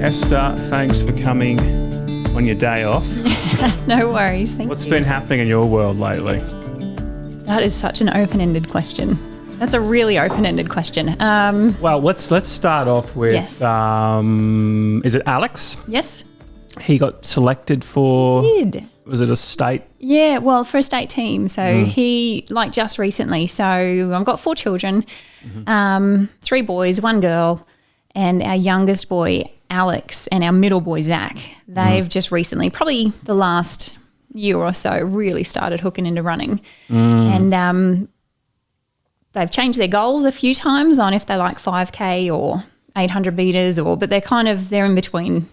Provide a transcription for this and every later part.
Esther, thanks for coming on your day off. No worries, thank you. What's been happening in your world lately? That is such an open-ended question. That's a really open-ended question. Well, let's start off with, Yes. Is it Alex? Yes, He got selected for, did. was it a state? Yeah, well, for a state team. So he, like just recently, so I've got 4 children, 3 boys, 1 girl, and our youngest boy, Alex, and our middle boy, Zach. They've just recently, probably the last year or so, really started hooking into running. And they've changed their goals a few times on if they like 5K or 800 metres, but they're in between,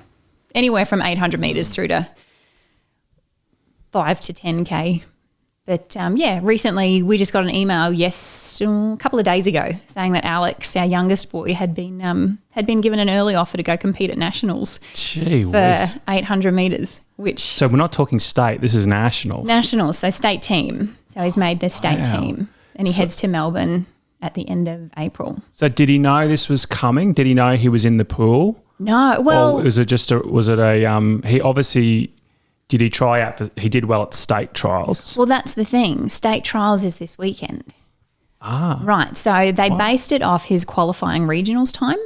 anywhere from 800 metres through to 5 to 10K. But recently we just got an email a couple of days ago saying that Alex, our youngest boy, had been given an early offer to go compete at nationals for 800 metres. So we're not talking state, this is nationals. Nationals, so state team. So he's made the state team, and he heads to Melbourne at the end of April. So did he know this was coming? Did he know he was in the pool? No, well, or he obviously. Did he try out? He did well at state trials. Well, that's the thing. State trials is this weekend. Ah. Right. So they based it off his qualifying regionals time.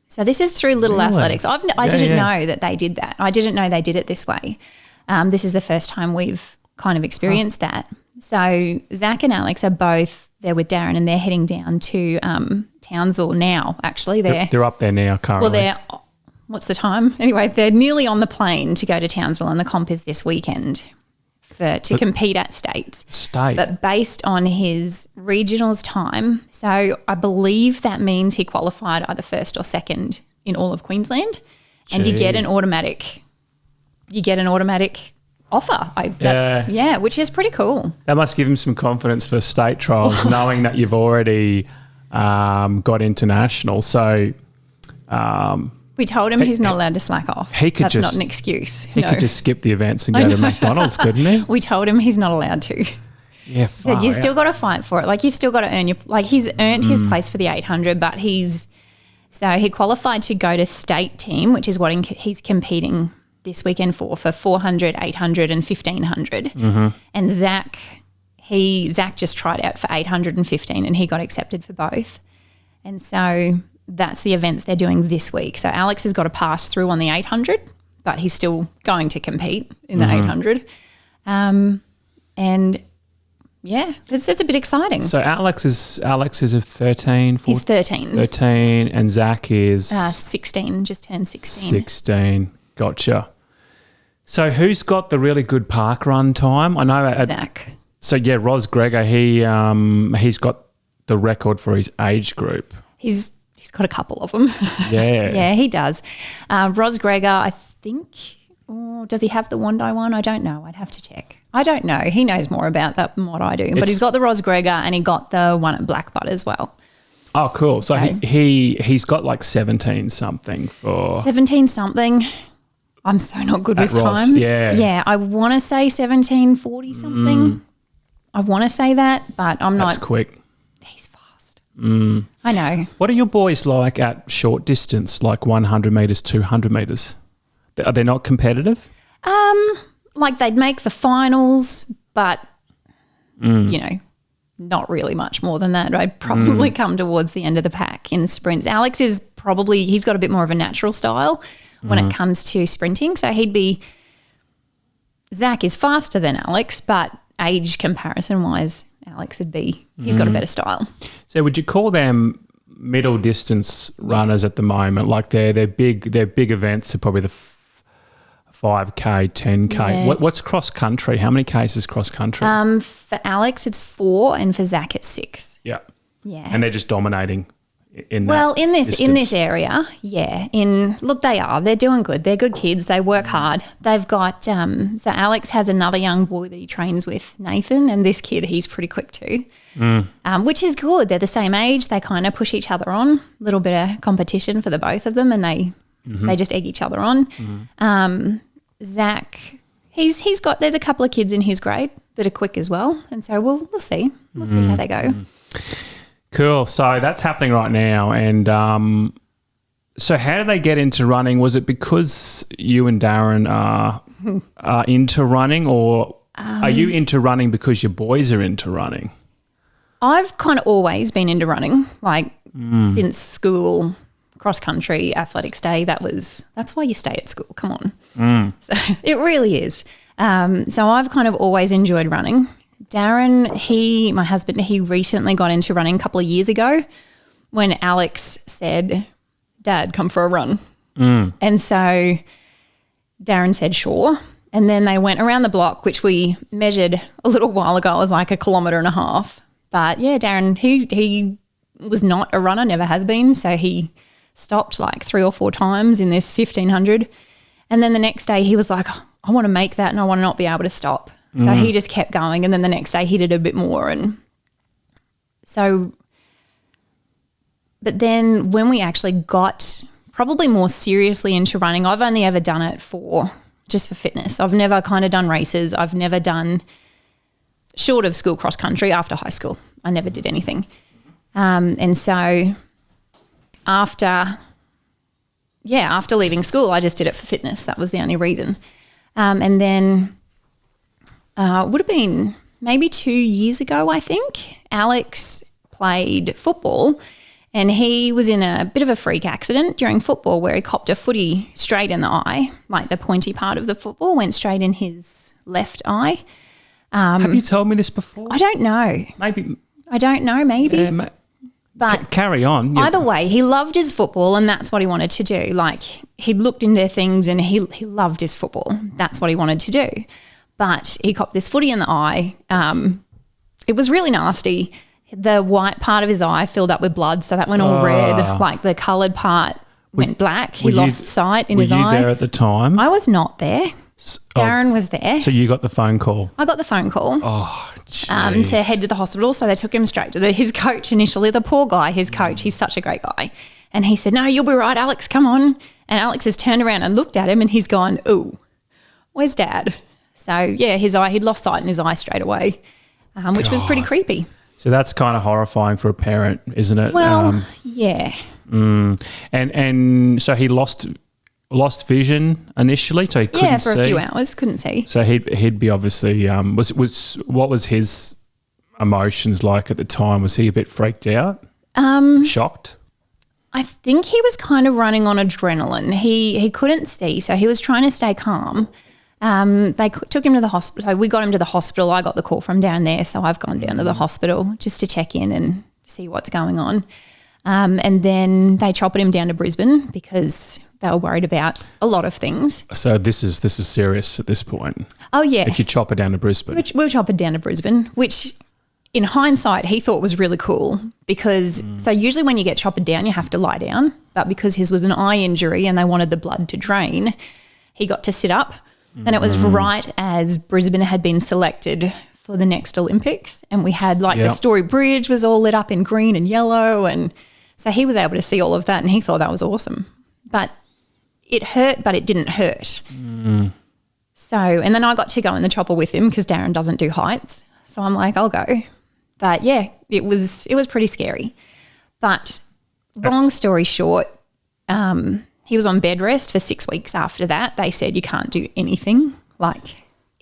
So this is through Little Athletics. I didn't know that they did that. I didn't know they did it this way. This is the first time we've kind of experienced that. So Zach and Alex are both there with Darren, and they're heading down to Townsville now, actually. They're up there now currently. Well, what's the time? Anyway, they're nearly on the plane to go to Townsville, and the comp is this weekend to compete at states. But based on his regionals time, so I believe that means he qualified either first or second in all of Queensland, and you get an automatic offer. Which is pretty cool. That must give him some confidence for state trials, knowing that you've already got international. So. We told him he's not allowed to slack off. That's not an excuse. He could just skip the events and go to McDonald's, couldn't he? We told him he's not allowed to. Yeah, Said you've still got to fight for it. Like, you've still got to earn he's earned his place for the 800, but he qualified to go to state team, which is what he's competing this weekend for 400, 800 and 1500. And Zach just tried out for 800 and 15, and he got accepted for both. And so that's the events they're doing this week. So Alex has got to pass through on the 800, but he's still going to compete in the 800. And it's a bit exciting. So Alex is a 13. He's 13. 13, and Zach is 16. Just turned 16. 16. Gotcha. So who's got the really good park run time? I know Zach. So Ros Gregor, he's got the record for his age group. He's got a couple of them. Yeah. Yeah, he does. Ros Gregor, I think, does he have the Wandai one? I don't know. I'd have to check. I don't know. He knows more about that than what I do. But he's got the Ros Gregor, and he got the one at Blackbutt as well. Oh, cool. So he's got like 17-something for... 17-something. I'm so not good with Ross, times. yeah. Yeah, I want to say 1740-something. I want to say that, but I'm not... That's quick. I know. What are your boys like at short distance, like 100 metres, 200 metres? Are they not competitive? Like they'd make the finals, but, not really much more than that. I'd probably come towards the end of the pack in sprints. Alex is he's got a bit more of a natural style when it comes to sprinting. So Zach is faster than Alex, but age comparison-wise, Alex he's got a better style. So would you call them middle distance runners at the moment? Like they're big events are probably the 5K, 10K. Yeah. What's cross country? How many Ks is cross country? For Alex it's 4, and for Zach it's 6. Yeah. Yeah. And they're just dominating in that. Well, in this area, yeah. They're doing good. They're good kids. They work hard. They've got so Alex has another young boy that he trains with, Nathan, and this kid, he's pretty quick too. Which is good. They're the same age. They kind of push each other on. A little bit of competition for the both of them, and they just egg each other on. Zach, there's a couple of kids in his grade that are quick as well, and so we'll see. We'll see how they go. Cool. So that's happening right now, and So how did they get into running? Was it because you and Darren are into running, or are you into running because your boys are into running? I've kind of always been into running, like since school, cross country, athletics day. That's why you stay at school. Come on. So it really is. So I've kind of always enjoyed running. Darren, my husband, he recently got into running a couple of years ago when Alex said, Dad, come for a run. And so Darren said, sure. And then they went around the block, which we measured a little while ago. It was like 1.5 kilometres. But yeah, Darren, he was not a runner, never has been. So he stopped like 3 or 4 times in this 1,500. And then the next day he was like, I want to make that and I want to not be able to stop. So he just kept going. And then the next day he did a bit more. And so, but then when we actually got probably more seriously into running, I've only ever done it just for fitness. I've never kind of done races. I've never done, short of school cross country, after high school. I never did anything. And so after leaving school, I just did it for fitness. That was the only reason. And then would have been maybe 2 years ago, I think, Alex played football and he was in a bit of a freak accident during football where he copped a footy straight in the eye, like the pointy part of the football went straight in his left eye. Have you told me this before? I don't know. Maybe. I don't know, maybe. Yeah, but carry on. Either way, he loved his football and that's what he wanted to do. Like he'd looked into things and he loved his football. That's what he wanted to do. But he copped this footy in the eye. It was really nasty. The white part of his eye filled up with blood, so that went all red. Like the coloured part went black. He lost sight in his eye. Were you there at the time? I was not there. Darren was there. So you got the phone call? I got the phone call. Oh, jeez. To head to the hospital. So they took him straight to his coach initially. The poor guy, his coach, he's such a great guy. And he said, no, you'll be right, Alex, come on. And Alex has turned around and looked at him and he's gone, ooh, where's Dad? So, yeah, his eye, he'd lost sight in his eye straight away, which was pretty creepy. So that's kind of horrifying for a parent, isn't it? Well, yeah. And so he lost vision initially, so he couldn't see? Yeah, for a few hours, couldn't see. So he'd be obviously what was his emotions like at the time? Was he a bit freaked out? Shocked? I think he was kind of running on adrenaline. He couldn't see, so he was trying to stay calm. They took him to the hospital. So we got him to the hospital. I got the call from down there, so I've gone down to the hospital just to check in and see what's going on. And then they chopped him down to Brisbane because they were worried about a lot of things. So this is serious at this point. Oh yeah. If you chop it down to Brisbane, we'll chop it down to Brisbane, which in hindsight he thought was really cool because so usually when you get chopped down you have to lie down, but because his was an eye injury and they wanted the blood to drain, he got to sit up. And it was right as Brisbane had been selected for the next Olympics, and we had the Story Bridge was all lit up in green and yellow, and so he was able to see all of that and he thought that was awesome. But it hurt, but it didn't hurt. So, and then I got to go in the chopper with him because Darren doesn't do heights. So I'm like, I'll go. But yeah, it was pretty scary. But long story short, he was on bed rest for 6 weeks after that. They said you can't do anything, like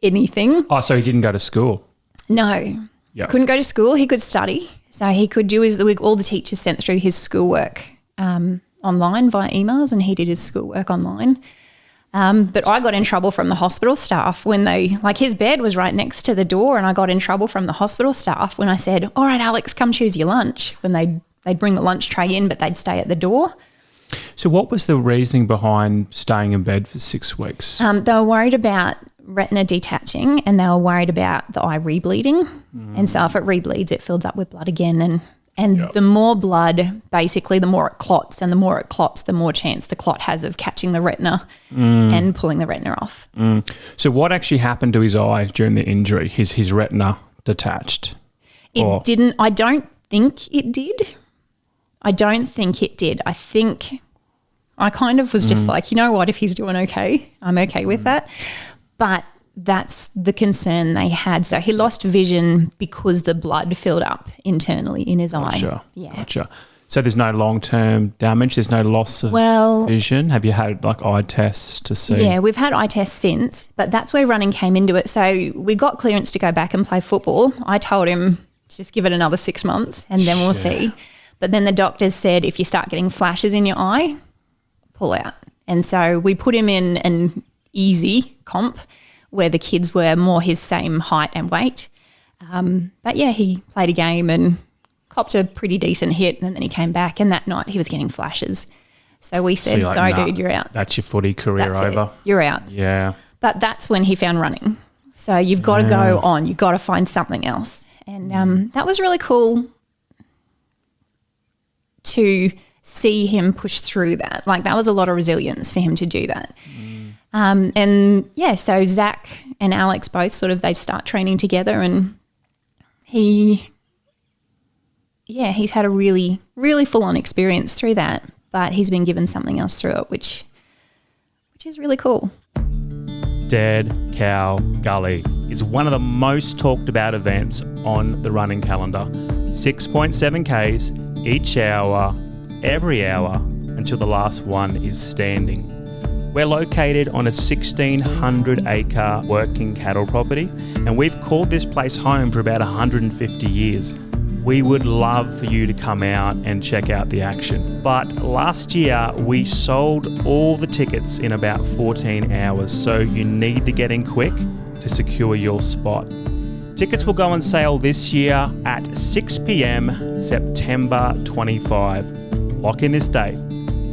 anything. Oh, so he didn't go to school? No. Yep. Couldn't go to school. He could study. So he could do all the teachers sent through his schoolwork online via emails, and he did his schoolwork online. But I got in trouble from the hospital staff when his bed was right next to the door, and I got in trouble from the hospital staff when I said, all right, Alex, come choose your lunch, when they'd bring the lunch tray in, but they'd stay at the door. So what was the reasoning behind staying in bed for 6 weeks? They were worried about retina detaching and they were worried about the eye rebleeding. And so if it rebleeds, it fills up with blood again. And the more blood, basically, the more it clots. And the more it clots, the more chance the clot has of catching the retina and pulling the retina off. So what actually happened to his eye during the injury? His retina detached? It didn't. I don't think it did. I think I kind of was just like, you know what, if he's doing okay, I'm okay with that. But that's the concern they had. So he lost vision because the blood filled up internally in his eye. Yeah. Gotcha. So there's no long-term damage? There's no loss of vision? Have you had like eye tests to see? Yeah, we've had eye tests since, but that's where running came into it. So we got clearance to go back and play football. I told him, just give it another 6 months and then we'll see. But then the doctors said, if you start getting flashes in your eye, pull out. And so we put him in an easy comp where the kids were more his same height and weight. But yeah, he played a game and copped a pretty decent hit, and then he came back, and that night he was getting flashes. So we said, like, sorry, dude, you're out. That's your footy career over. You're out. Yeah. But that's when he found running. So you've got to go on. You've got to find something else. And that was really cool to see him push through that. Like, that was a lot of resilience for him to do that. And, yeah, so Zach and Alex both they start training together, and he's had a really, really full-on experience through that, but he's been given something else through it, which is really cool. Dead Cow Gully is one of the most talked about events on the running calendar. 6.7 Ks each hour, every hour, until the last one is standing. We're located on a 1,600-acre working cattle property, and we've called this place home for about 150 years. We would love for you to come out and check out the action. But last year, we sold all the tickets in about 14 hours, so you need to get in quick to secure your spot. Tickets will go on sale this year at 6 p.m, September 25. Lock in this date,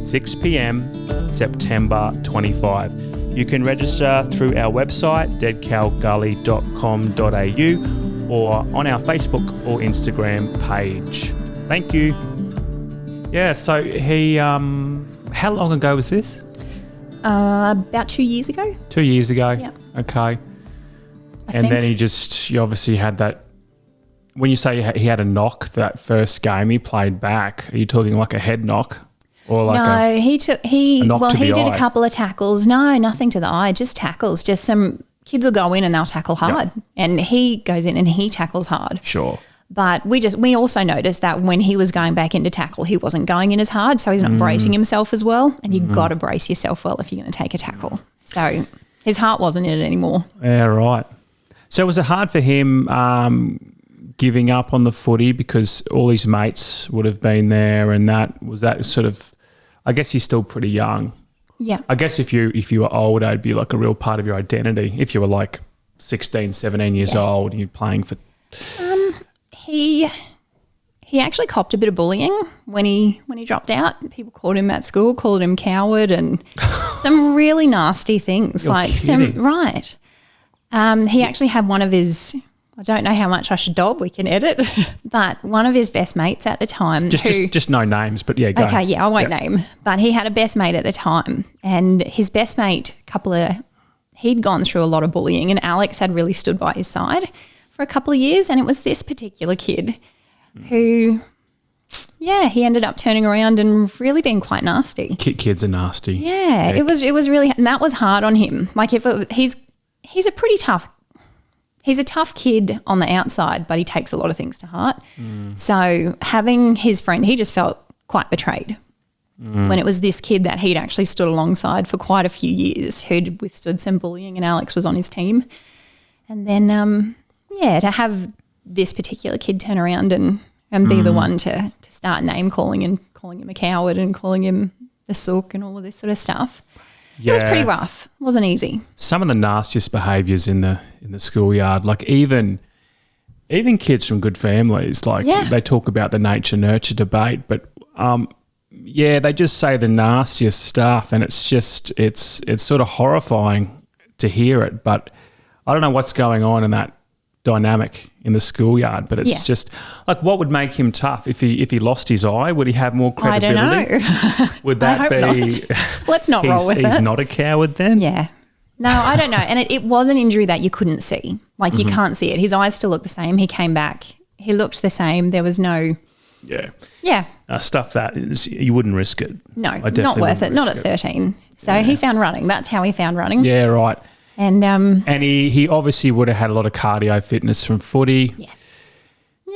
6 p.m, September 25. You can register through our website, deadcowgully.com.au, or on our Facebook or Instagram page. Thank you. Yeah, so he, how long ago was this? About 2 years ago. 2 years ago? Yeah. Okay. And then he obviously had that, when you say he had a knock that first game he played back, are you talking like a head knock? Or like he did eye? a couple of tackles. No, nothing to the eye, just tackles. Just some kids will go in and they'll tackle hard. Yep. And he goes in and he tackles hard. Sure. But we also noticed that when he was going back into tackle, he wasn't going in as hard, so he's not bracing himself as well. And you've got to brace yourself well if you're going to take a tackle. So his heart wasn't in it anymore. Yeah, right. So was it hard for him giving up on the footy because all his mates would have been there, and was that sort of, I guess he's still pretty young. Yeah. I guess if you were older, it'd be like a real part of your identity. If you were like 16, 17 years old and you're playing for... He actually copped a bit of bullying when he dropped out. People called him at school, called him coward, and some really nasty things. You're kidding. Right. He actually had one of his... I don't know how much I should dob. We can edit, but one of his best mates at the time. Just no names, but yeah, go. Okay, yeah, I won't name. But he had a best mate at the time, and his best mate, he'd gone through a lot of bullying, and Alex had really stood by his side for a couple of years, and it was this particular kid who, he ended up turning around and really being quite nasty. Kids are nasty. Yeah, it was really, and that was hard on him. Like he's a pretty tough. He's a tough kid on the outside, but he takes a lot of things to heart. So having his friend, he just felt quite betrayed when it was this kid that he'd actually stood alongside for quite a few years who'd withstood some bullying, and Alex was on his team. And then, to have this particular kid turn around and be the one to start name calling and calling him a coward and calling him a sook and all of this sort of stuff. Yeah. It was pretty rough. It wasn't easy. Some of the nastiest behaviours in the schoolyard, like even kids from good families, they talk about the nature-nurture debate, but they just say the nastiest stuff, and it's sort of horrifying to hear it. But I don't know what's going on in that dynamic in the schoolyard, but it's just like, what would make him tough if he lost his eye? Would he have more credibility? I don't know. Would that be? Not. Let's not roll with it. He's not a coward then? Yeah. No, I don't know. And it was an injury that you couldn't see. Like you can't see it. His eyes still look the same. He came back. He looked the same. There was no... Yeah. Yeah. Stuff that you wouldn't risk it. No, not worth it. Not at 13. So he found running. That's how he found running. Yeah, right. And he obviously would have had a lot of cardio fitness from footy. Yeah.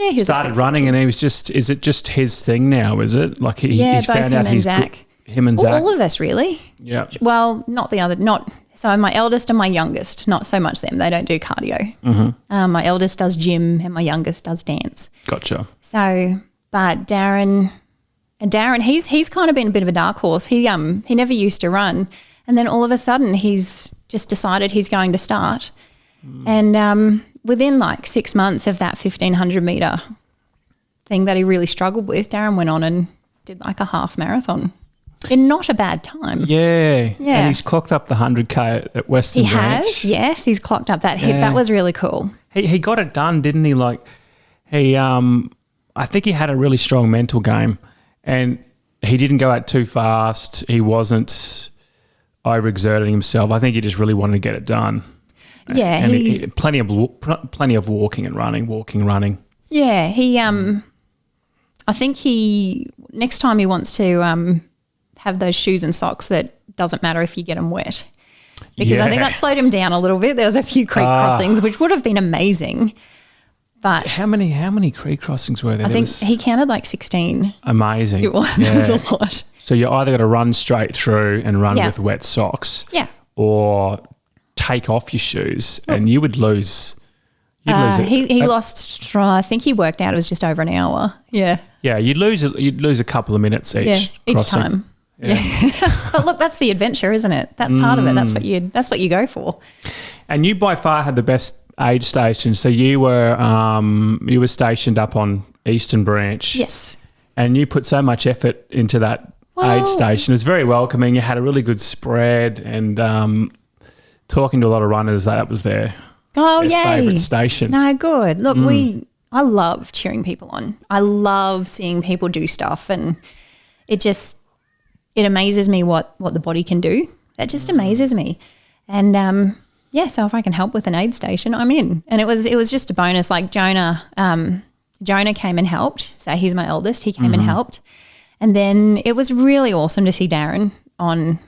Yeah, he started running, and he was just. Is it just his thing now? Is it like he's both found out he's Zach. him and Zach? All of us, really. Yeah. Well, so my eldest and my youngest, not so much them. They don't do cardio. Mm-hmm. My eldest does gym, and my youngest does dance. Gotcha. So, but Darren, he's kind of been a bit of a dark horse. He never used to run, and then all of a sudden he's just decided he's going to start, and within like 6 months of that 1,500 metre thing that he really struggled with, Darren went on and did like a half marathon in not a bad time. Yeah. And he's clocked up the 100K at Western Branch. He has, yes. He's clocked up that hit. That was really cool. He got it done, didn't he? Like I think he had a really strong mental game, and he didn't go out too fast. He wasn't overexerting himself. I think he just really wanted to get it done. Yeah, and plenty of walking and running. Yeah, he. I think next time he wants to have those shoes and socks that doesn't matter if you get them wet, because I think that slowed him down a little bit. There was a few creek crossings, which would have been amazing. But how many creek crossings were there? I think he counted like 16. Amazing. It was, it was a lot. So you either got to run straight through and run with wet socks, or take off your shoes, and you would lose. He lost. I think he worked out it was just over an hour. Yeah. Yeah, you'd lose a couple of minutes each time. Yeah. But look, that's the adventure, isn't it? That's part of it. That's what you go for. And you by far had the best aid station. So you were stationed up on Eastern Branch. Yes. And you put so much effort into that aid station. It was very welcoming. You had a really good spread, and talking to a lot of runners, that was their favourite station. No, good. Look, I love cheering people on. I love seeing people do stuff, and it amazes me what the body can do. That just amazes me. And so if I can help with an aid station, I'm in. And it was just a bonus. Like Jonah came and helped. So he's my eldest. He came and helped. And then it was really awesome to see Darren on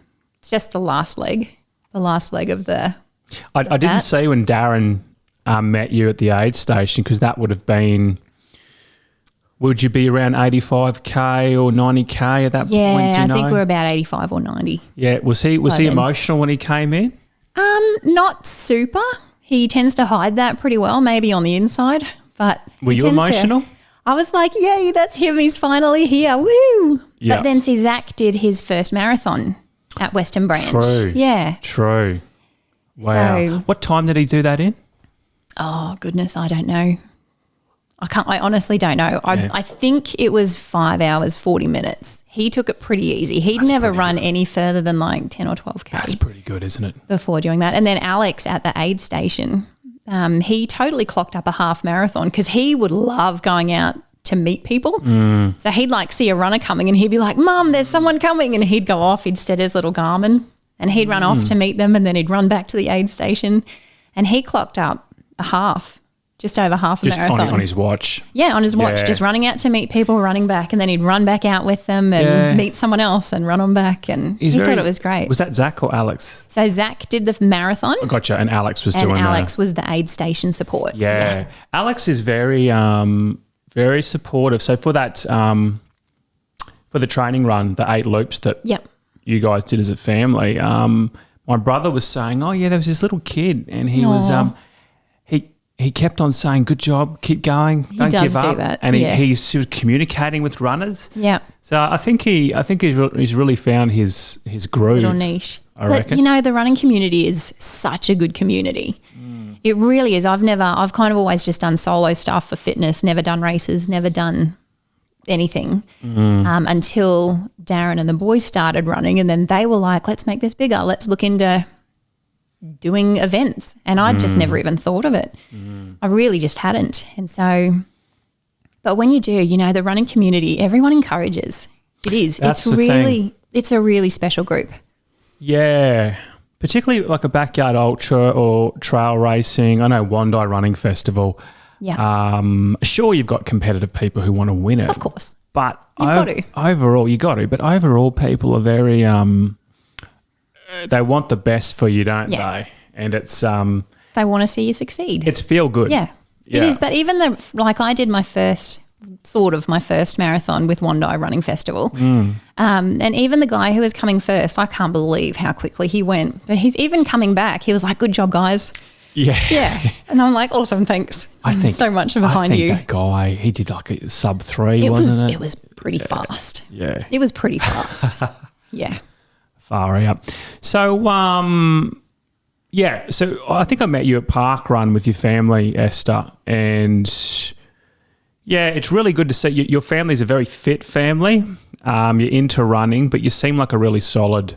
just the last leg of the. I didn't see when Darren met you at the aid station, because that would have been. Would you be around 85K or 90K at that point? Yeah, I think we're about 85 or 90. Yeah, was he emotional when he came in? Not super. He tends to hide that pretty well, maybe on the inside. But were you emotional? I was like, yay, that's him. He's finally here. Woo! Yep. But then Zach did his first marathon at Western Branch. True. Yeah. True. Wow. So, what time did he do that in? Oh, goodness, I don't know. I honestly don't know. I think it was 5 hours, 40 minutes. He took it pretty easy. He'd never run any further than like 10 or 12K. That's pretty good, isn't it? Before doing that. And then Alex at the aid station, he totally clocked up a half marathon, because he would love going out to meet people. So he'd like see a runner coming, and he'd be like, Mum, there's someone coming. And he'd go off, he'd set his little Garmin, and he'd run off to meet them, and then he'd run back to the aid station. And he clocked up a half. Just over half a marathon. Just on his watch. Yeah, on his watch, just running out to meet people, running back, and then he'd run back out with them and meet someone else and run on back, and he thought it was great. Was that Zach or Alex? So Zach did the marathon. Oh, gotcha, and Alex was was the aid station support. Yeah. Alex is very, very supportive. So for that, for the training run, the 8 loops that you guys did as a family, my brother was saying, oh yeah, there was this little kid, and he was he kept on saying, good job, keep going, don't give up. That. And he's communicating with runners. Yeah. So I think he's really found his groove. Little niche. I reckon. You know, the running community is such a good community. It really is. I've kind of always just done solo stuff for fitness, never done races, never done anything until Darren and the boys started running, and then they were like, let's make this bigger. Let's look into doing events, and I'd just never even thought of it. I really just hadn't. And so, but when you do, you know, the running community, everyone encourages. It is. It's a really special group. Yeah, particularly like a backyard ultra or trail racing. I know Wandai Running Festival. Yeah. Sure, you've got competitive people who want to win it. Of course. But overall, but overall people are very they want the best for you, don't they? And it's they want to see you succeed. It's feel good. Yeah. It is, but even I did my first marathon with Wandai Running Festival. And even the guy who was coming first, I can't believe how quickly he went. But he's even coming back. He was like, good job, guys. Yeah. Yeah. And I'm like, awesome, thanks. I think so much behind you. That guy, he did like a sub 3, wasn't it? It was pretty fast. Yeah. It was pretty fast. Yeah. Far out. So, so I think I met you at Park Run with your family, Esther, and yeah, it's really good to see your family's a very fit family. You're into running, but you seem like a really solid,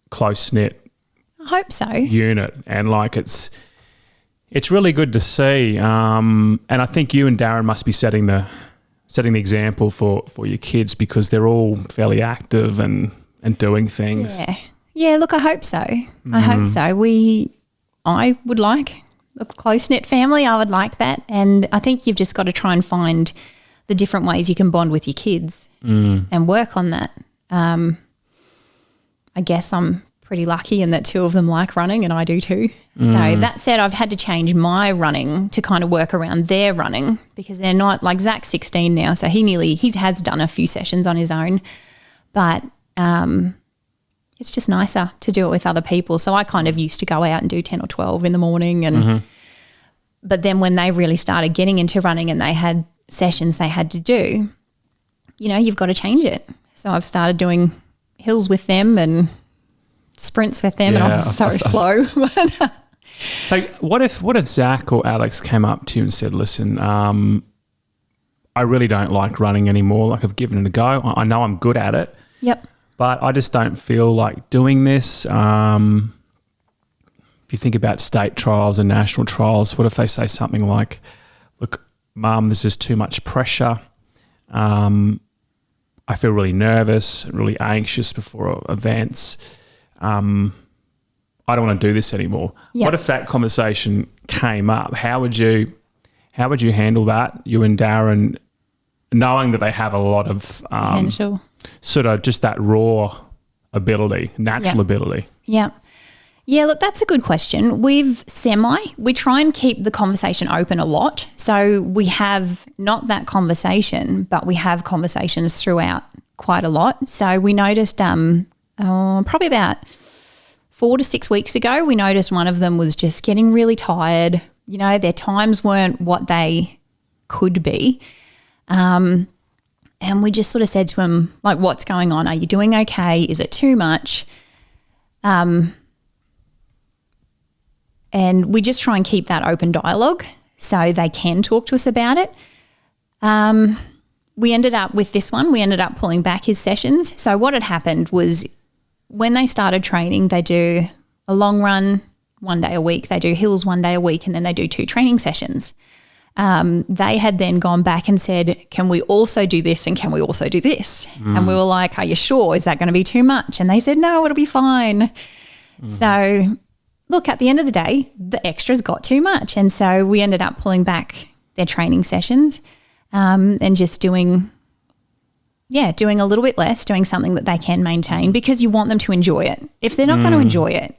close-knit I hope so. unit, and like it's really good to see. And I think you and Darren must be setting the example for your kids, because they're all fairly active and doing things. Yeah, look, I hope so. I hope so. I would like a close-knit family. I would like that. And I think you've just got to try and find the different ways you can bond with your kids and work on that. I guess I'm pretty lucky in that 2 of them like running and I do too. So that said, I've had to change my running to kind of work around their running, because they're not, like Zach's 16 now, so he has done a few sessions on his own, but it's just nicer to do it with other people. So I kind of used to go out and do 10 or 12 in the morning, and but then when they really started getting into running and they had sessions they had to do, you've got to change it. So I've started doing hills with them and sprints with them, and I'm so slow. So what if Zach or Alex came up to you and said, listen, I really don't like running anymore. Like, I've given it a go. I know I'm good at it. Yep. But I just don't feel like doing this. If you think about state trials and national trials, what if they say something like, look, Mum, this is too much pressure. I feel really nervous, really anxious before events. I don't want to do this anymore. Yep. What if that conversation came up? How would you handle that, you and Darren, knowing that they have a lot of potential, sort of just that raw ability, natural ability? Yeah. Yeah, look, that's a good question. We try and keep the conversation open a lot. So we have not that conversation, but we have conversations throughout quite a lot. So we noticed probably about 4 to 6 weeks ago, we noticed one of them was just getting really tired. Their times weren't what they could be. And we just sort of said to him, like, what's going on? Are you doing okay? Is it too much? And we just try and keep that open dialogue so they can talk to us about it. We ended up with this one, we ended up pulling back his sessions. So what had happened was, when they started training, they do a long run 1 day a week, they do hills 1 day a week, and then they do 2 training sessions. They had then gone back and said, can we also do this and can we also do this? And we were like, are you sure? Is that going to be too much? And they said, no, it'll be fine. So look, at the end of the day, the extras got too much. And so we ended up pulling back their training sessions and just doing a little bit less, doing something that they can maintain, because you want them to enjoy it. If they're not going to enjoy it,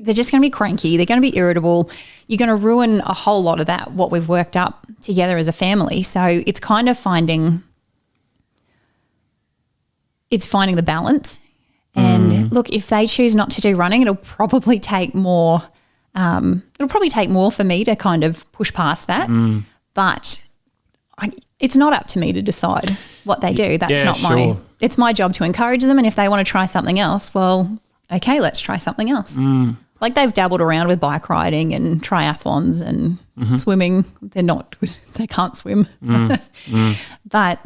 they're just going to be cranky. They're going to be irritable. You're going to ruin a whole lot of that, what we've worked up together as a family. So it's kind of finding the balance. And look, if they choose not to do running, it'll probably take more. It'll probably take more for me to kind of push past that. But it's not up to me to decide what they do. That's it's my job to encourage them. And if they want to try something else, well, okay, let's try something else. Like, they've dabbled around with bike riding and triathlons and swimming. They're not good. They can't swim. But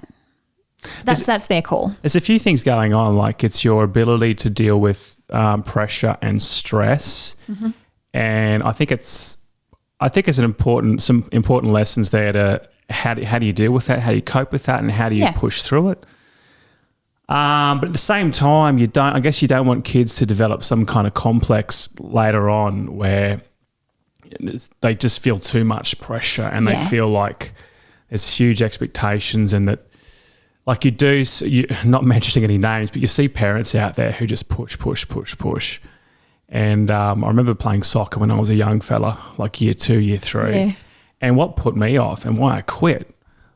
that's their call. There's a few things going on. Like, it's your ability to deal with pressure and stress. And I think it's some important lessons there to how do you deal with that? How do you cope with that? And how do you push through it? But at the same time, you don't want kids to develop some kind of complex later on where they just feel too much pressure and they feel like there's huge expectations, and that, like, you not mentioning any names, but you see parents out there who just push. And I remember playing soccer when I was a young fella, like year 2, year 3. And what put me off and why I quit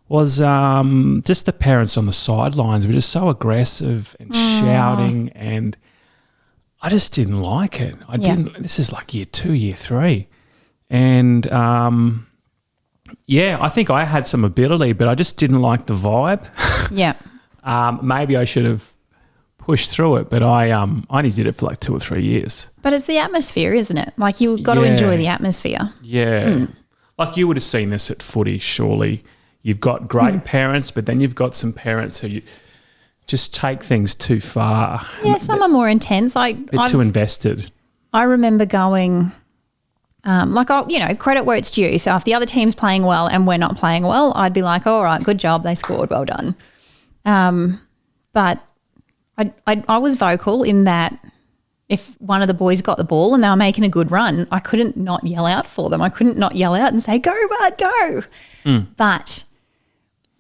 was just the parents on the sidelines were just so aggressive and shouting, and I just didn't like it. This is like year 2, year 3. And I think I had some ability, but I just didn't like the vibe. Yeah. Maybe I should have pushed through it, but I only did it for like 2 or 3 years. But it's the atmosphere, isn't it? Like you've got to enjoy the atmosphere. Yeah. Like you would have seen this at footy, surely. You've got great parents, but then you've got some parents who just take things too far. Yeah, some are more intense. Too invested. I remember going, credit where it's due. So if the other team's playing well and we're not playing well, I'd be like, all right, good job, they scored, well done. But I was vocal in that if one of the boys got the ball and they were making a good run, I couldn't not yell out for them. I couldn't not yell out and say, go, bud, go. But,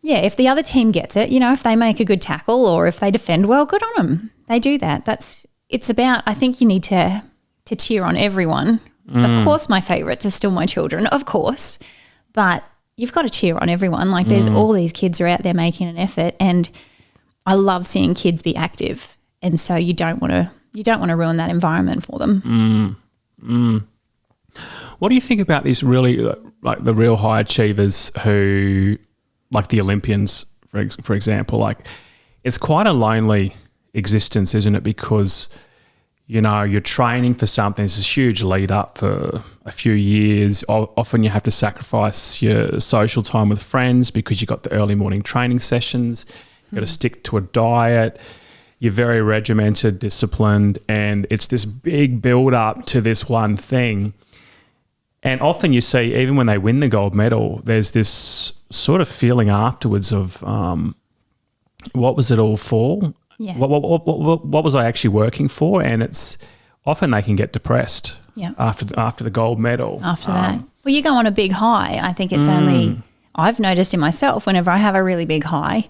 yeah, if the other team gets it, if they make a good tackle or if they defend well, good on them. They do that. It's about, I think you need to cheer on everyone. Of course my favourites are still my children, of course. But you've got to cheer on everyone. Like there's all these kids are out there making an effort, and I love seeing kids be active. And so you don't want to ruin that environment for them. What do you think about these really, like the real high achievers who, like the Olympians, for example, like it's quite a lonely existence, isn't it? Because, you're training for something. There's this huge lead up for a few years. Often you have to sacrifice your social time with friends because you've got the early morning training sessions. You've got to stick to a diet. You're very regimented, disciplined, and it's this big build up to this one thing. And often you see, even when they win the gold medal, there's this sort of feeling afterwards of what was it all for? Yeah. What was I actually working for? And it's often they can get depressed after the gold medal. After that. Well, you go on a big high. I think it's only, I've noticed in myself, whenever I have a really big high,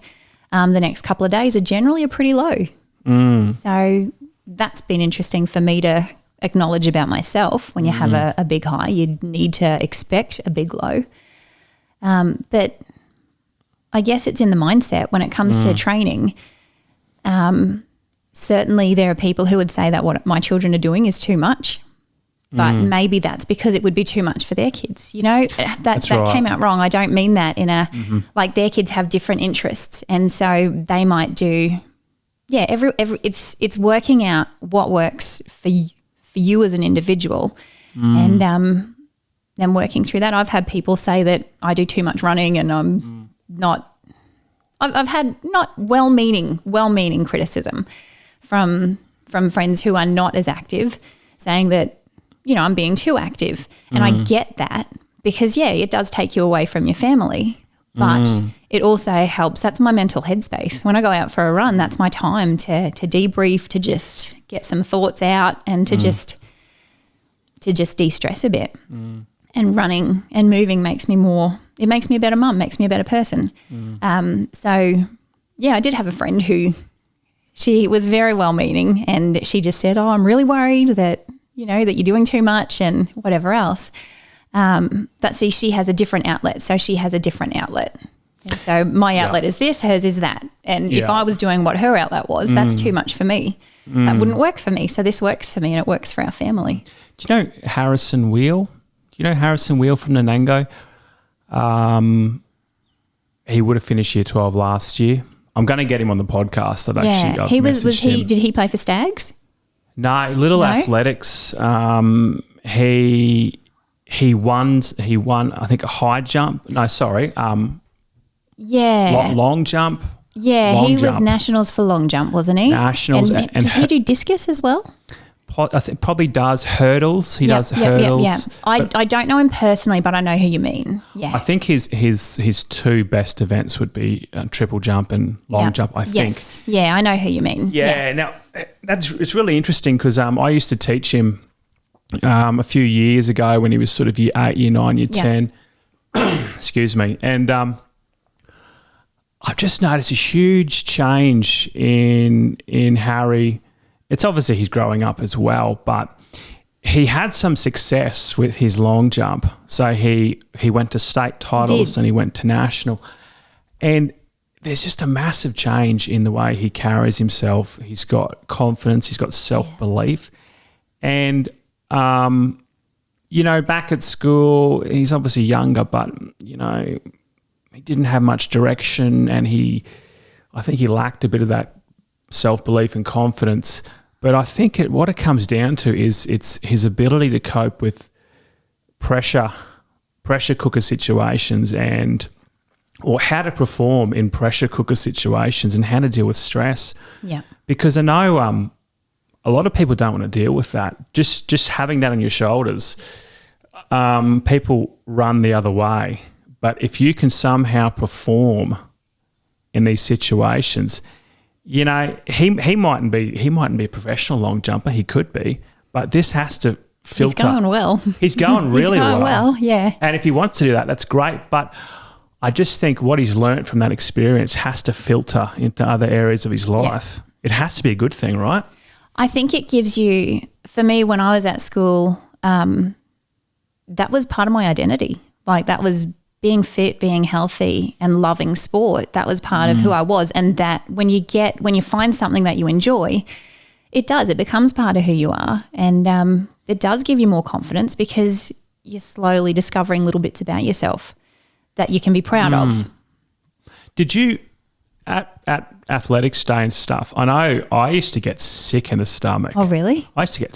the next couple of days are generally pretty low. So that's been interesting for me to acknowledge about myself. When you have a big high, you need to expect a big low. But I guess it's in the mindset when it comes to training. Certainly there are people who would say that what my children are doing is too much, but maybe that's because it would be too much for their kids. That came out wrong. I don't mean that in a, like their kids have different interests. And so they might do, it's working out what works for you as an individual. And then working through that. I've had people say that I do too much running and I'm not, I've had not well-meaning criticism from friends who are not as active, saying that, I'm being too active. And I get that because, it does take you away from your family, but it also helps. That's my mental headspace. When I go out for a run, that's my time to debrief, to just get some thoughts out and to just de-stress a bit. And running and moving makes me a better mum, makes me a better person. I did have a friend who she was very well-meaning and she just said, I'm really worried that, that you're doing too much and whatever else. But see, she has a different outlet. So she has a different outlet. And so my outlet is this, hers is that. And if I was doing what her outlet was, that's too much for me. That wouldn't work for me. So this works for me and it works for our family. Do you know Harrison Wheel? Do you know Harrison Wheel from Nanango? He would have finished year 12 last year. I'm going to get him on the podcast. Did he play for Stags? No, athletics. He won I think a high jump. No, sorry. Long jump. Yeah, he was nationals for long jump, wasn't he? Nationals. And does he do discus as well? I think probably does hurdles. He does hurdles. Yeah. I don't know him personally, but I know who you mean. Yeah. I think his two best events would be triple jump and long jump, I think. Yes. Yeah, I know who you mean. Yeah. Now, it's really interesting because I used to teach him a few years ago when he was sort of year 8, year 9, year 10. Excuse me. And I've just noticed a huge change in Harry. It's obviously he's growing up as well, but he had some success with his long jump. So he went to state titles and he went to national. And there's just a massive change in the way he carries himself. He's got confidence. He's got self-belief. And, you know, back at school, he's obviously younger, but, you know, he didn't have much direction, and I think he lacked a bit of that self-belief and confidence. But I think what it comes down to is it's his ability to cope with pressure cooker situations, or how to perform in pressure cooker situations and how to deal with stress. Yeah. Because I know a lot of people don't want to deal with that. Just having that on your shoulders, people run the other way. But if you can somehow perform in these situations, you know, he mightn't be a professional long jumper. He could be, but this has to filter. He's going well. He's going really He's going well, yeah. And if he wants to do that, that's great. But I just think what he's learnt from that experience has to filter into other areas of his life. Yeah. It has to be a good thing, right? I think it gives you, for me, when I was at school, that was part of my identity. Like, that was being fit, being healthy and loving sport. That was part of who I was. And that when you find something that you enjoy, it becomes part of who you are. And it does give you more confidence because you're slowly discovering little bits about yourself that you can be proud of. Did you, at athletics day and stuff, I know I used to get sick in the stomach. Oh, really? I used to get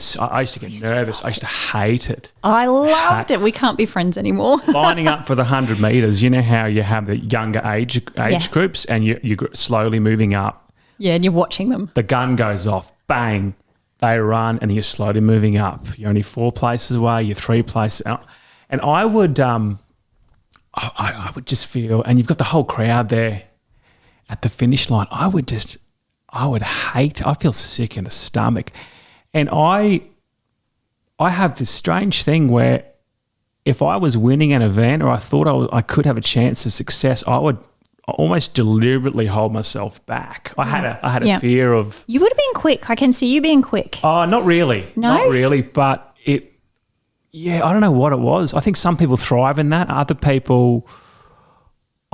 nervous. I used to hate it. I loved it. We can't be friends anymore. Lining up for the 100 metres, you know how you have the younger age groups and you're slowly moving up. Yeah, and you're watching them. The gun goes off, bang, they run, and then you're slowly moving up. You're only 4 places away, you're 3 places out. And I would just feel, and you've got the whole crowd there at the finish line, I feel sick in the stomach. And I have this strange thing where if I was winning an event or I thought I could have a chance of success, I would almost deliberately hold myself back. I had a fear of... You would have been quick. I can see you being quick. Oh, not really. No? Not really, but I don't know what it was. I think some people thrive in that. Other people...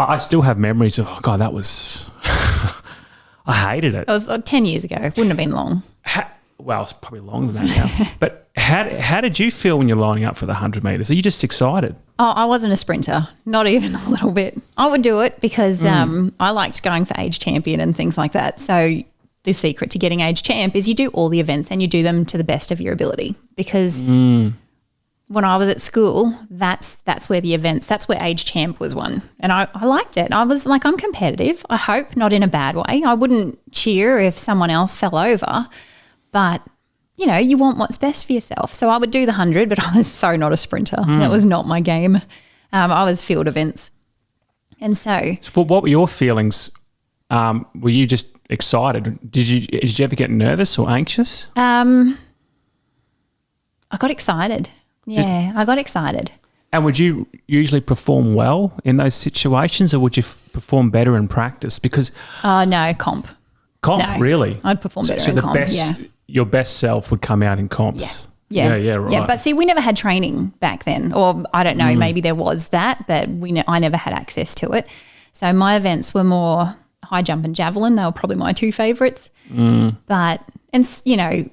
I still have memories of, oh, God, that was... I hated it. It was 10 years ago. It wouldn't have been long. Well, it's probably longer than that now. But how did you feel when you're lining up for the 100 metres? Are you just excited? Oh, I wasn't a sprinter, not even a little bit. I would do it because I liked going for age champion and things like that. So the secret to getting age champ is you do all the events and you do them to the best of your ability because... When I was at school, that's where that's where age champ was won. And I liked it. I was like, I'm competitive. I hope not in a bad way. I wouldn't cheer if someone else fell over, but you know, you want what's best for yourself. So I would do the 100, but I was so not a sprinter. That was not my game. I was field events. And so what were your feelings? Were you just excited? Did you ever get nervous or anxious? I got excited. Yeah, I got excited. And would you usually perform well in those situations or would you perform better in practice? Because no, comp. Comp, no, really? I'd perform better in comp, your best self would come out in comps. Yeah, right. Yeah, but see, we never had training back then, or I don't know, maybe there was that, but I never had access to it. So my events were more high jump and javelin. They were probably my 2 favourites. But, and you know,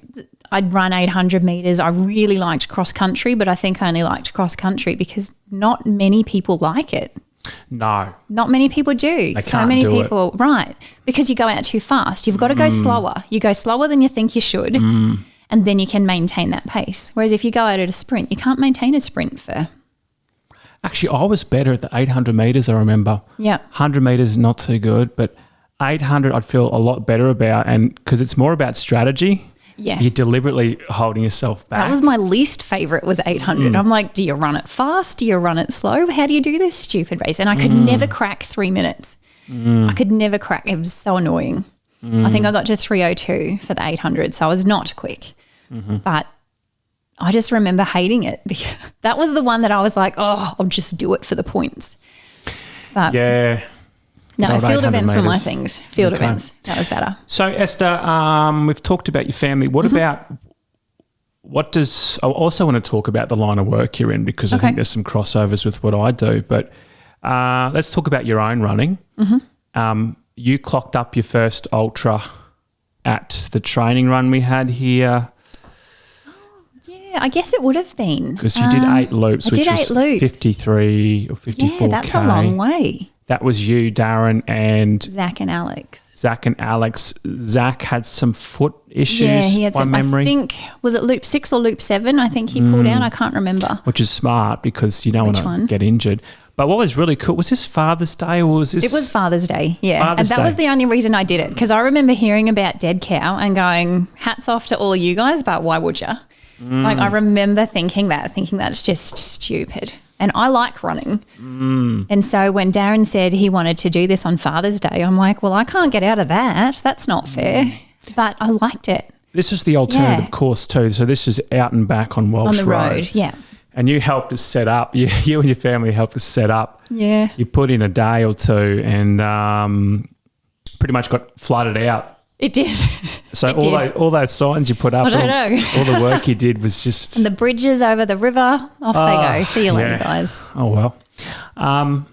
I'd run 800 metres. I really liked cross country, but I think I only liked cross country because not many people like it. No. Not many people do. So many people, right, because you go out too fast. You've got to go slower. You go slower than you think you should, and then you can maintain that pace. Whereas if you go out at a sprint, you can't maintain a sprint for... Actually, I was better at the 800 metres, I remember. Yeah. 100 metres, not too good, but 800 I'd feel a lot better about, and because it's more about strategy. Yeah. You're deliberately holding yourself back. That was my least favourite was 800. I'm like, do you run it fast? Do you run it slow? How do you do this stupid race? And I could never crack 3 minutes. I could never crack. It was so annoying. I think I got to 3:02 for the 800, so I was not quick. But I just remember hating it because that was the one that I was like, oh, I'll just do it for the points. But yeah. No, field events were my things. Field events, that was better. So Esther, we've talked about your family. What I also want to talk about the line of work you're in because I think there's some crossovers with what I do. But let's talk about your own running. You clocked up your first ultra at the training run we had here. Yeah, I guess it would have been. Because you did 8 loops, which was 53 or 54K. Yeah, that's a long way. That was you, Darren, and Zach and Alex. Zach had some foot issues, yeah, he had by some, memory. I think, was it loop 6 or loop 7? I think he pulled out. I can't remember. Which is smart because you don't want to get injured. But what was really cool, was this Father's Day or was this? It was Father's Day, yeah. Father's and that Day. was the only reason I did it because I remember hearing about Dead Cow and going, hats off to all of you guys, but why would you? Like I remember thinking that's just stupid. And I like running. And so when Darren said he wanted to do this on Father's Day, I'm like, well, I can't get out of that. That's not fair. But I liked it. This is the alternative course too. So this is out and back on Welsh On the road, yeah. And you helped us set up. You and your family helped us set up. Yeah. You put in a day or two and pretty much got flooded out. It did. So all those signs you put up, I don't know. all the work you did was just... And the bridges over the river, off they go. See you later, guys. Oh, well.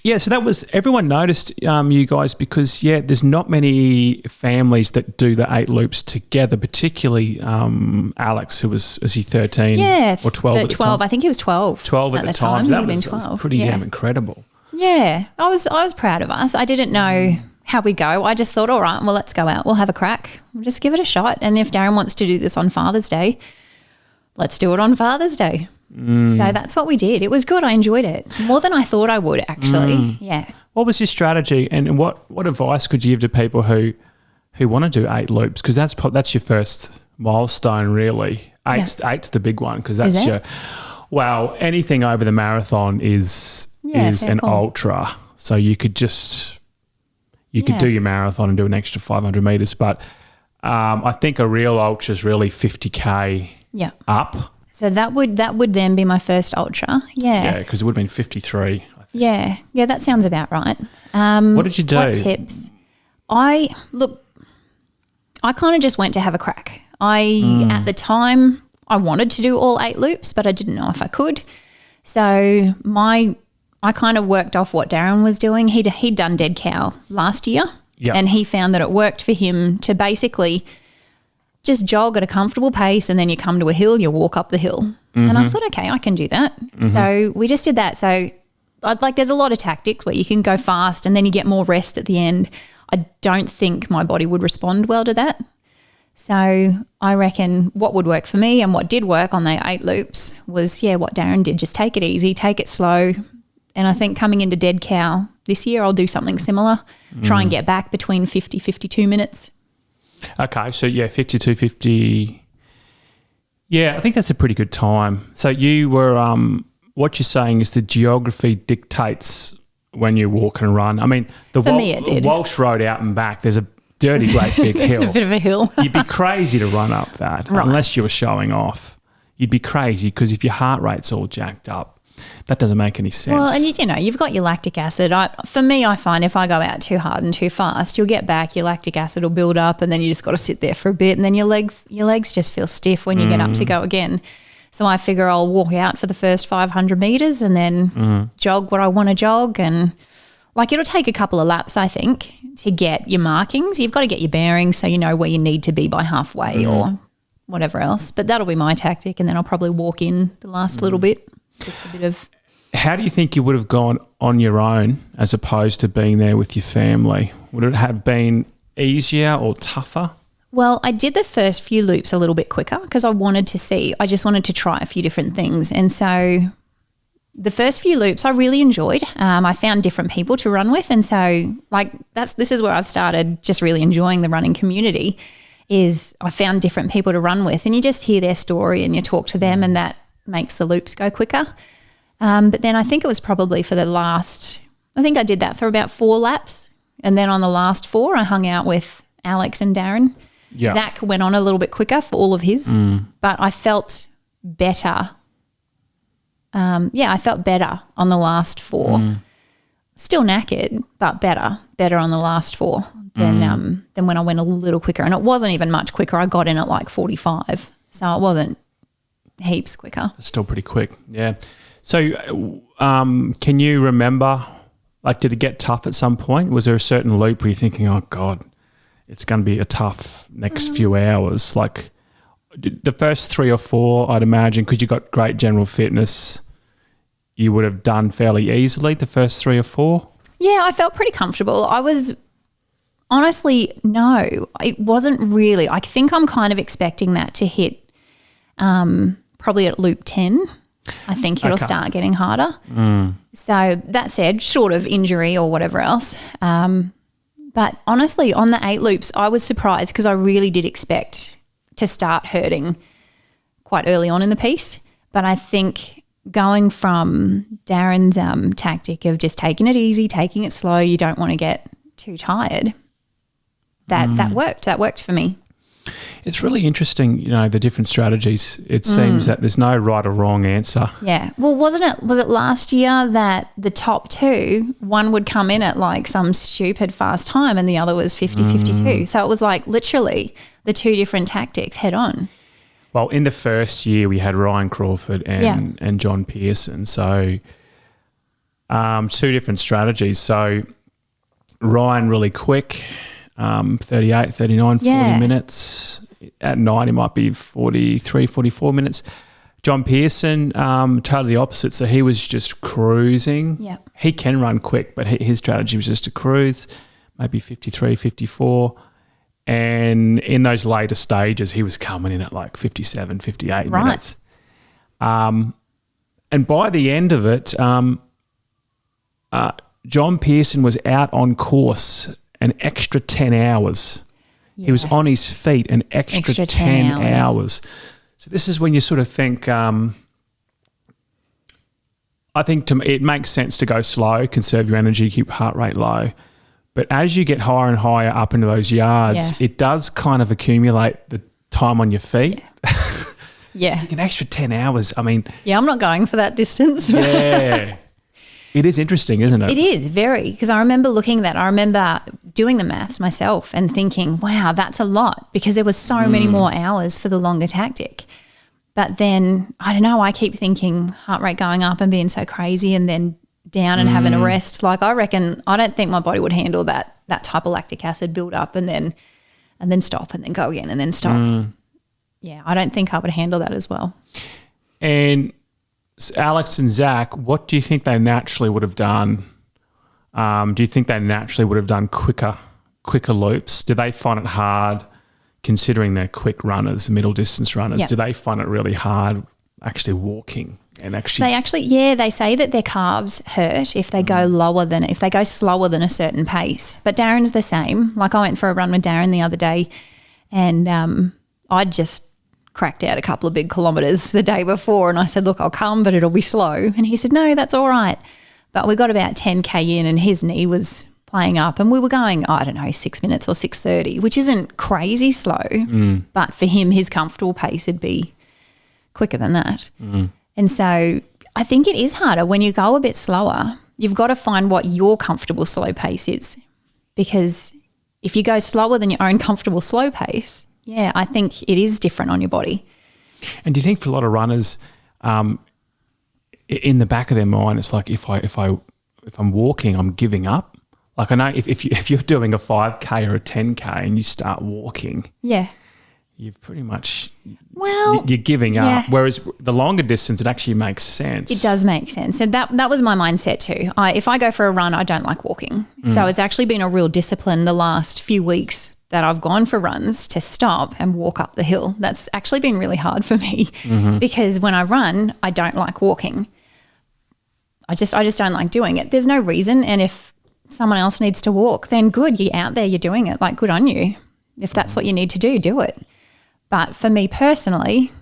Yeah, so that was... Everyone noticed you guys because, there's not many families that do the 8 loops together, particularly Alex, who was he 13 or 12 at the 12. time? I think he was 12. 12 at the time. So that was pretty damn incredible. Yeah, I was proud of us. I didn't know how we go. I just thought, all right, well, let's go out. We'll have a crack. We'll just give it a shot. And if Darren wants to do this on Father's Day, let's do it on Father's Day. So that's what we did. It was good. I enjoyed it more than I thought I would, actually. Yeah. What was your strategy and what advice could you give to people who want to do 8 loops? Because that's your first milestone, really. Eight's the big one because that's anything over the marathon is an ultra. So you could just... You could do your marathon and do an extra 500 metres, but I think a real ultra is really 50K up. So that would then be my first ultra. Yeah. Yeah, because it would have been 53, I think. Yeah. Yeah, that sounds about right. What did you do? What tips? I kind of just went to have a crack. At the time, I wanted to do all 8 loops, but I didn't know if I could. So I kind of worked off what Darren was doing. He'd done Dead Cow last year and he found that it worked for him to basically just jog at a comfortable pace and then you come to a hill, you walk up the hill. And I thought, okay, I can do that. So we just did that. So there's a lot of tactics where you can go fast and then you get more rest at the end. I don't think my body would respond well to that. So I reckon what would work for me and what did work on the 8 loops was, what Darren did. Just take it easy, take it slow. And I think coming into Dead Cow this year, I'll do something similar, try and get back between 50, 52 minutes. Okay, so 52, 50. Yeah, I think that's a pretty good time. So you were, what you're saying is the geography dictates when you walk and run. I mean, the Walsh Road out and back, there's a dirty great big hill. It's a bit of a hill. You'd be crazy to run up that unless you were showing off. You'd be crazy because if your heart rate's all jacked up, that doesn't make any sense. Well, and you've got your lactic acid. For me, I find if I go out too hard and too fast, you'll get back, your lactic acid will build up and then you just got to sit there for a bit and then your legs just feel stiff when you get up to go again. So I figure I'll walk out for the first 500 metres and then jog what I want to jog and it'll take a couple of laps, I think, to get your markings. You've got to get your bearings so you know where you need to be by halfway or whatever else. But that'll be my tactic and then I'll probably walk in the last little bit. Just a bit of... How do you think you would have gone on your own as opposed to being there with your family? Would it have been easier or tougher? Well, I did the first few loops a little bit quicker because I just wanted to try a few different things. And so the first few loops I really enjoyed. I found different people to run with. And so this is where I've started just really enjoying the running community is I found different people to run with and you just hear their story and you talk to them and that makes the loops go quicker. But then I think it was probably for I think I did that for about 4 laps. And then on the last 4, I hung out with Alex and Darren. Yeah. Zach went on a little bit quicker for all of his, but I felt better. I felt better on the last 4. Still knackered, but better on the last 4 than when I went a little quicker. And it wasn't even much quicker. I got in at 45. So it wasn't heaps quicker. It's still pretty quick, yeah. So can you remember, like, did it get tough at some point? Was there a certain loop where you're thinking, oh, God, it's going to be a tough next few hours? Like the first 3 or 4, I'd imagine, because you got great general fitness, you would have done fairly easily the first 3 or 4? Yeah, I felt pretty comfortable. I was honestly, no, it wasn't really. I think I'm kind of expecting that to hit probably at loop 10. I think it'll start getting harder. So that said, short of injury or whatever else. But honestly, on the 8 loops, I was surprised because I really did expect to start hurting quite early on in the piece. But I think going from Darren's tactic of just taking it easy, taking it slow, you don't want to get too tired, that worked. That worked for me. It's really interesting, the different strategies. It seems that there's no right or wrong answer. Yeah. Well, was it last year that the top 2, one would come in at like some stupid fast time and the other was 50-52. So it was like literally the 2 different tactics head on. Well, in the first year we had Ryan Crawford and John Pearson. So 2 different strategies. So Ryan really quick, 38, 39, 40 minutes. At night, it might be 43, 44 minutes. John Pearson, totally the opposite. So he was just cruising. Yeah. He can run quick, but his strategy was just to cruise, maybe 53, 54. And in those later stages, he was coming in at like 57, 58 minutes. And by the end of it, John Pearson was out on course an extra 10 hours. Yeah. He was on his feet an extra 10 hours. So this is when you sort of think, I think it makes sense to go slow, conserve your energy, keep heart rate low. But as you get higher and higher up into those yards, it does kind of accumulate the time on your feet. Yeah. An extra 10 hours. I mean. Yeah, I'm not going for that distance. Yeah. It is interesting, isn't it? It is, very, because I remember looking at that. I remember doing the maths myself and thinking, wow, that's a lot, because there was so many more hours for the longer tactic. But then, I don't know, I keep thinking heart rate going up and being so crazy and then down and having a rest. Like I don't think my body would handle that type of lactic acid build up and then stop and then go again and then stop. Yeah, I don't think I would handle that as well. And Alex and Zach, what do you think they naturally would have done? Do you think they naturally would have done quicker loops? Do they find it hard, considering they're quick runners, middle distance runners? Yep. Do they find it really hard actually walking and actually? They say that their calves hurt if they go if they go slower than a certain pace. But Darren's the same. Like I went for a run with Darren the other day, and I just cracked out a couple of big kilometres the day before, and I said, look, I'll come, but it'll be slow. And he said, no, that's all right. But we got about 10K in and his knee was playing up and we were going, 6 minutes or 6:30, which isn't crazy slow. But for him, his comfortable pace would be quicker than that. And so I think it is harder when you go a bit slower. You've got to find what your comfortable slow pace is, because if you go slower than your own comfortable slow pace, yeah, I think it is different on your body. And do you think for a lot of runners, in the back of their mind, it's like if I'm walking, I'm giving up? Like I know if you're doing a 5K or a 10K and you start walking, you've pretty much you're giving up. Whereas the longer distance, it actually makes sense. It does make sense, and that was my mindset too. If I go for a run, I don't like walking, so it's actually been a real discipline the last few weeks that I've gone for runs to stop and walk up the hill. That's actually been really hard for me because when I run, I don't like walking. I just don't like doing it. There's no reason, and if someone else needs to walk, then good, you're out there, you're doing it. Like, good on you. If that's what you need to do it. But for me personally,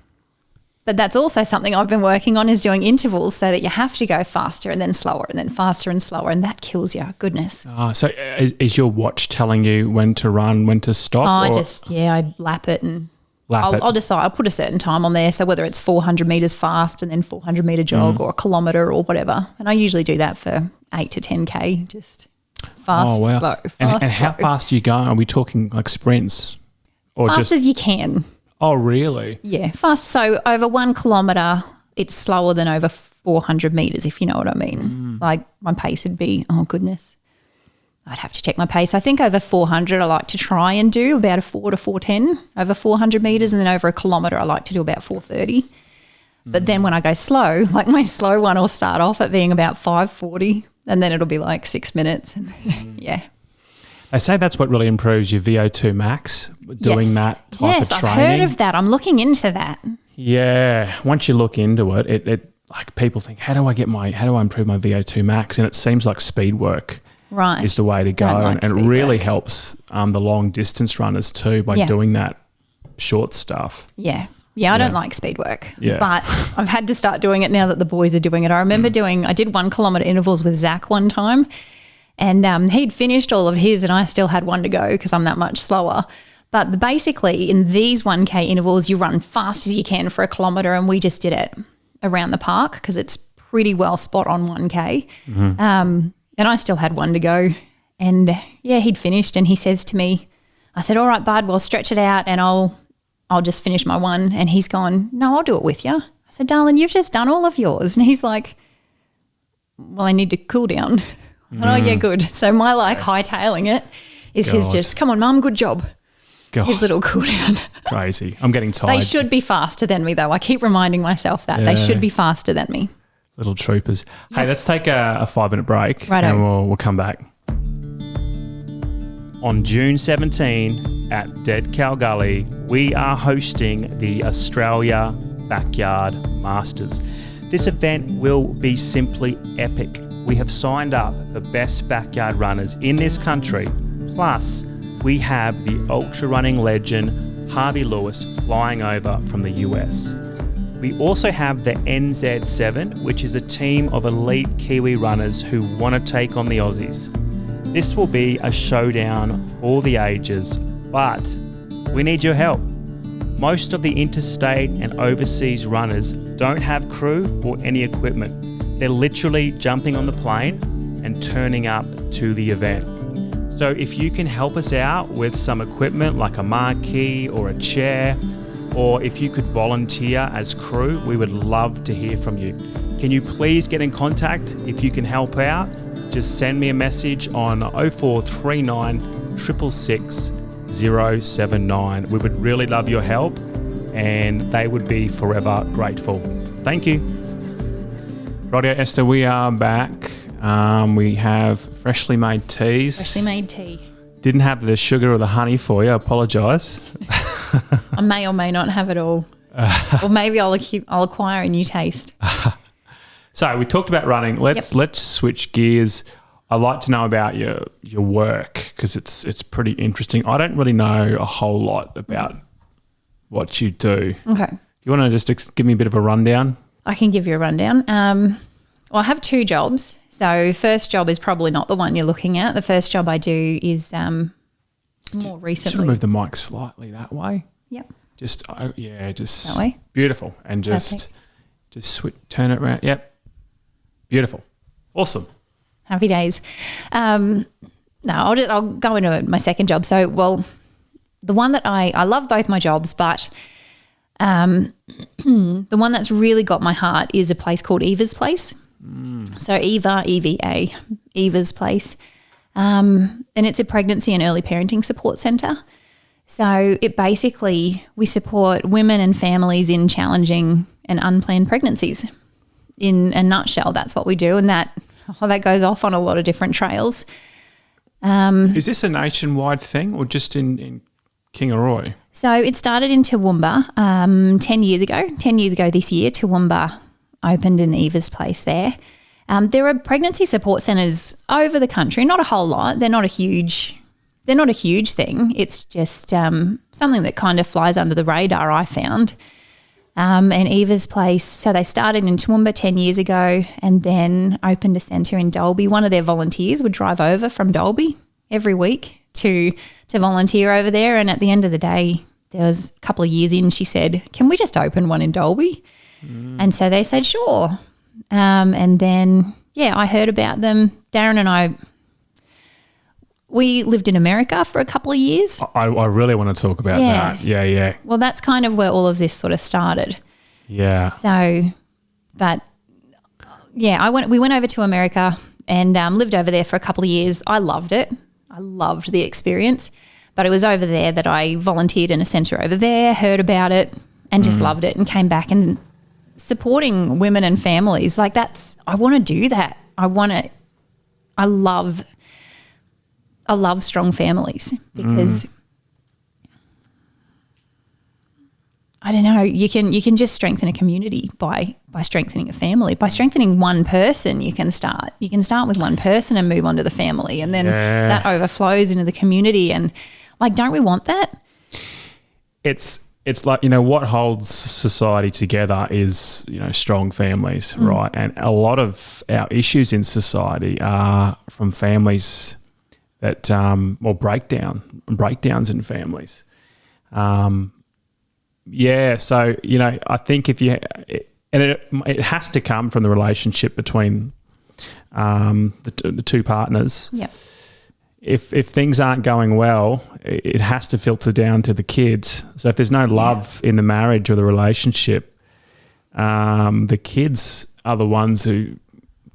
but that's also something I've been working on, is doing intervals so that you have to go faster and then slower and then faster and slower, and that kills you. Goodness. So is your watch telling you when to run, when to stop? I lap it and I'll decide. I'll put a certain time on there, so whether it's 400 metres fast and then 400 metre jog or a kilometre or whatever. And I usually do that for 8 to 10K, just fast, slow, and how fast are you going? Are we talking like sprints? Or fast as you can. Oh, really? Yeah, fast. So over 1 kilometre, it's slower than over 400 metres, if you know what I mean. Like my pace would be, oh goodness, I'd have to check my pace. I think over 400 I like to try and do about a 4 to 410 over 400 metres, and then over a kilometre I like to do about 430. But then when I go slow, like my slow one will start off at being about 540 and then it'll be like 6 minutes. Yeah. They say that's what really improves your VO2 max, doing that type of training. Yes, I've heard of that. I'm looking into that. Yeah. Once you look into it, it like people think, how do I improve my VO2 max? And it seems like speed work is the way to go. And it really helps the long distance runners too by doing that short stuff. Yeah. Yeah, I don't like speed work, but I've had to start doing it now that the boys are doing it. I remember I did 1 kilometre intervals with Zach one time, and he'd finished all of his and I still had one to go because I'm that much slower. But basically in these 1K intervals, you run fast as you can for a kilometre, and we just did it around the park because it's pretty well spot on 1K. And I still had one to go. And, he'd finished and he says to me, I said, all right, bud, well, stretch it out and I'll just finish my one. And he's gone, no, I'll do it with you. I said, darling, you've just done all of yours. And he's like, well, I need to cool down. Oh, yeah, good. So my hightailing it is his just, come on, Mum, good job. His little cool down. Crazy. I'm getting tired. They should be faster than me though. I keep reminding myself that. They should be faster than me. Little troopers. Hey, let's take a 5-minute break and we'll come back. On June 17 at Dead Cow Gully, we are hosting the Australia Backyard Masters. This event will be simply epic. We have signed up the best backyard runners in this country. Plus, we have the ultra running legend Harvey Lewis flying over from the US. We also have the NZ7, which is a team of elite Kiwi runners who want to take on the Aussies. This will be a showdown for the ages, but we need your help. Most of the interstate and overseas runners don't have crew or any equipment. They're literally jumping on the plane and turning up to the event. So if you can help us out with some equipment like a marquee or a chair, or if you could volunteer as crew, we would love to hear from you. Can you please get in contact if you can help out? Just send me a message on 0439 666 079. We would really love your help and they would be forever grateful. Thank you. Rightio, Esther, we are back. We have freshly made teas. Freshly made tea. Didn't have the sugar or the honey for you. I apologise. I may or may not have it all. Or maybe I'll acquire a new taste. So we talked about running. Let's switch gears. I'd like to know about your work because it's pretty interesting. I don't really know a whole lot about what you do. Okay. You want to just give me a bit of a rundown? I can give you a rundown. Well, I have 2 jobs. So first job is probably not the one you're looking at. The first job I do is more recently. Just remove the mic slightly that way. Yep. Just that way. Beautiful. And just turn it around. Yep. Beautiful. Awesome. Happy days. No, I'll go into my second job. So, well, the one that I love both my jobs, but the one that's really got my heart is a place called EVA'S Place. So EVA, EVA, EVA'S Place. And it's a pregnancy and early parenting support centre. So it basically, we support women and families in challenging and unplanned pregnancies. In a nutshell, that's what we do, and that goes off on a lot of different trails. Is this a nationwide thing or just in Kingaroy? So it started in Toowoomba 10 years ago. 10 years ago this year, Toowoomba opened an EVA'S Place there. There are pregnancy support centres over the country, not a whole lot. They're not a huge thing. It's just something that kind of flies under the radar, I found. And EVA'S Place, so they started in Toowoomba 10 years ago and then opened a centre in Dalby. One of their volunteers would drive over from Dalby every week to volunteer over there, and at the end of the day, there was a couple of years in, she said, can we just open one in Dalby? And so they said, sure. And then, I heard about them. Darren and I we lived in America for a couple of years. I really want to talk about that. Yeah. Well, that's kind of where all of this sort of started. Yeah. So, but yeah, we went over to America and lived over there for a couple of years. I loved it. I loved the experience. But it was over there that I volunteered in a centre over there, heard about it and just loved it, and came back and supporting women and families. Like I want to do that. I love strong families because I don't know, you can just strengthen a community by strengthening a family. By strengthening one person, you can start with one person and move on to the family, and then that overflows into the community. And like, don't we want that? It's like, what holds society together is, strong families, right? And a lot of our issues in society are from families that, breakdowns in families. So, I think it has to come from the relationship between the two partners. Yeah. If things aren't going well, it has to filter down to the kids. So if there's no love in the marriage or the relationship, the kids are the ones who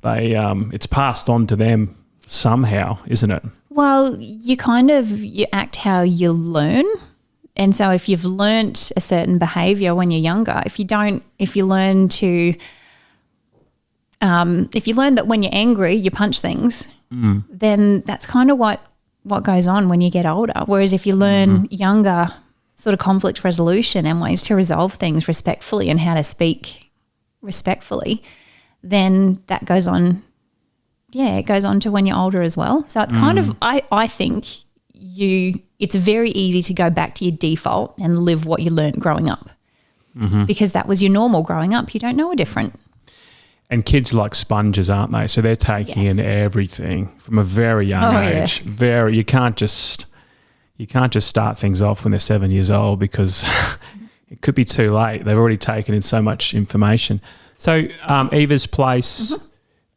it's passed on to them somehow, isn't it? Well, you act how you learn. And so if you've learnt a certain behaviour when you're younger, if you learn that when you're angry, you punch things, then that's kind of what goes on when you get older. Whereas if you learn younger sort of conflict resolution and ways to resolve things respectfully and how to speak respectfully, then that goes on. Yeah, it goes on to when you're older as well. So it's kind of, I think it's very easy to go back to your default and live what you learned growing up, because that was your normal growing up. You don't know a different. And kids are like sponges, aren't they? So they're taking in everything from a very young age. Yeah. You can't just start things off when they're 7 years old, because it could be too late. They've already taken in so much information. So EVA'S Place,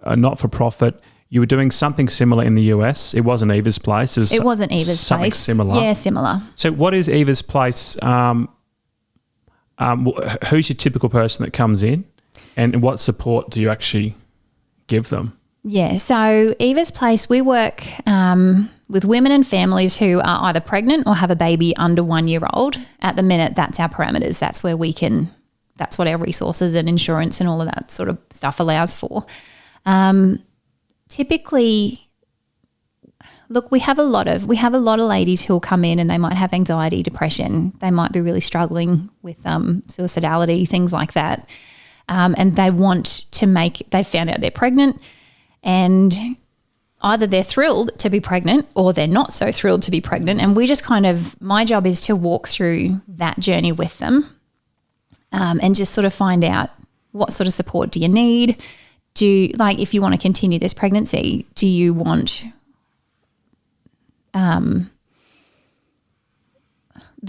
not for profit. You were doing something similar in the US. It wasn't EVA'S Place. It wasn't EVA'S Place. Something similar. Yeah, similar. So what is EVA'S Place? Who's your typical person that comes in? And what support do you actually give them? Yeah, so EVA'S Place, we work with women and families who are either pregnant or have a baby under 1 year old. At the minute, that's our parameters. That's where that's what our resources and insurance and all of that sort of stuff allows for. Typically, look, we have a lot of ladies who'll come in and they might have anxiety, depression. They might be really struggling with suicidality, things like that. And they they've found out they're pregnant, and either they're thrilled to be pregnant or they're not so thrilled to be pregnant. And we just my job is to walk through that journey with them, and just sort of find out what sort of support do you need? If you want to continue this pregnancy, do you want the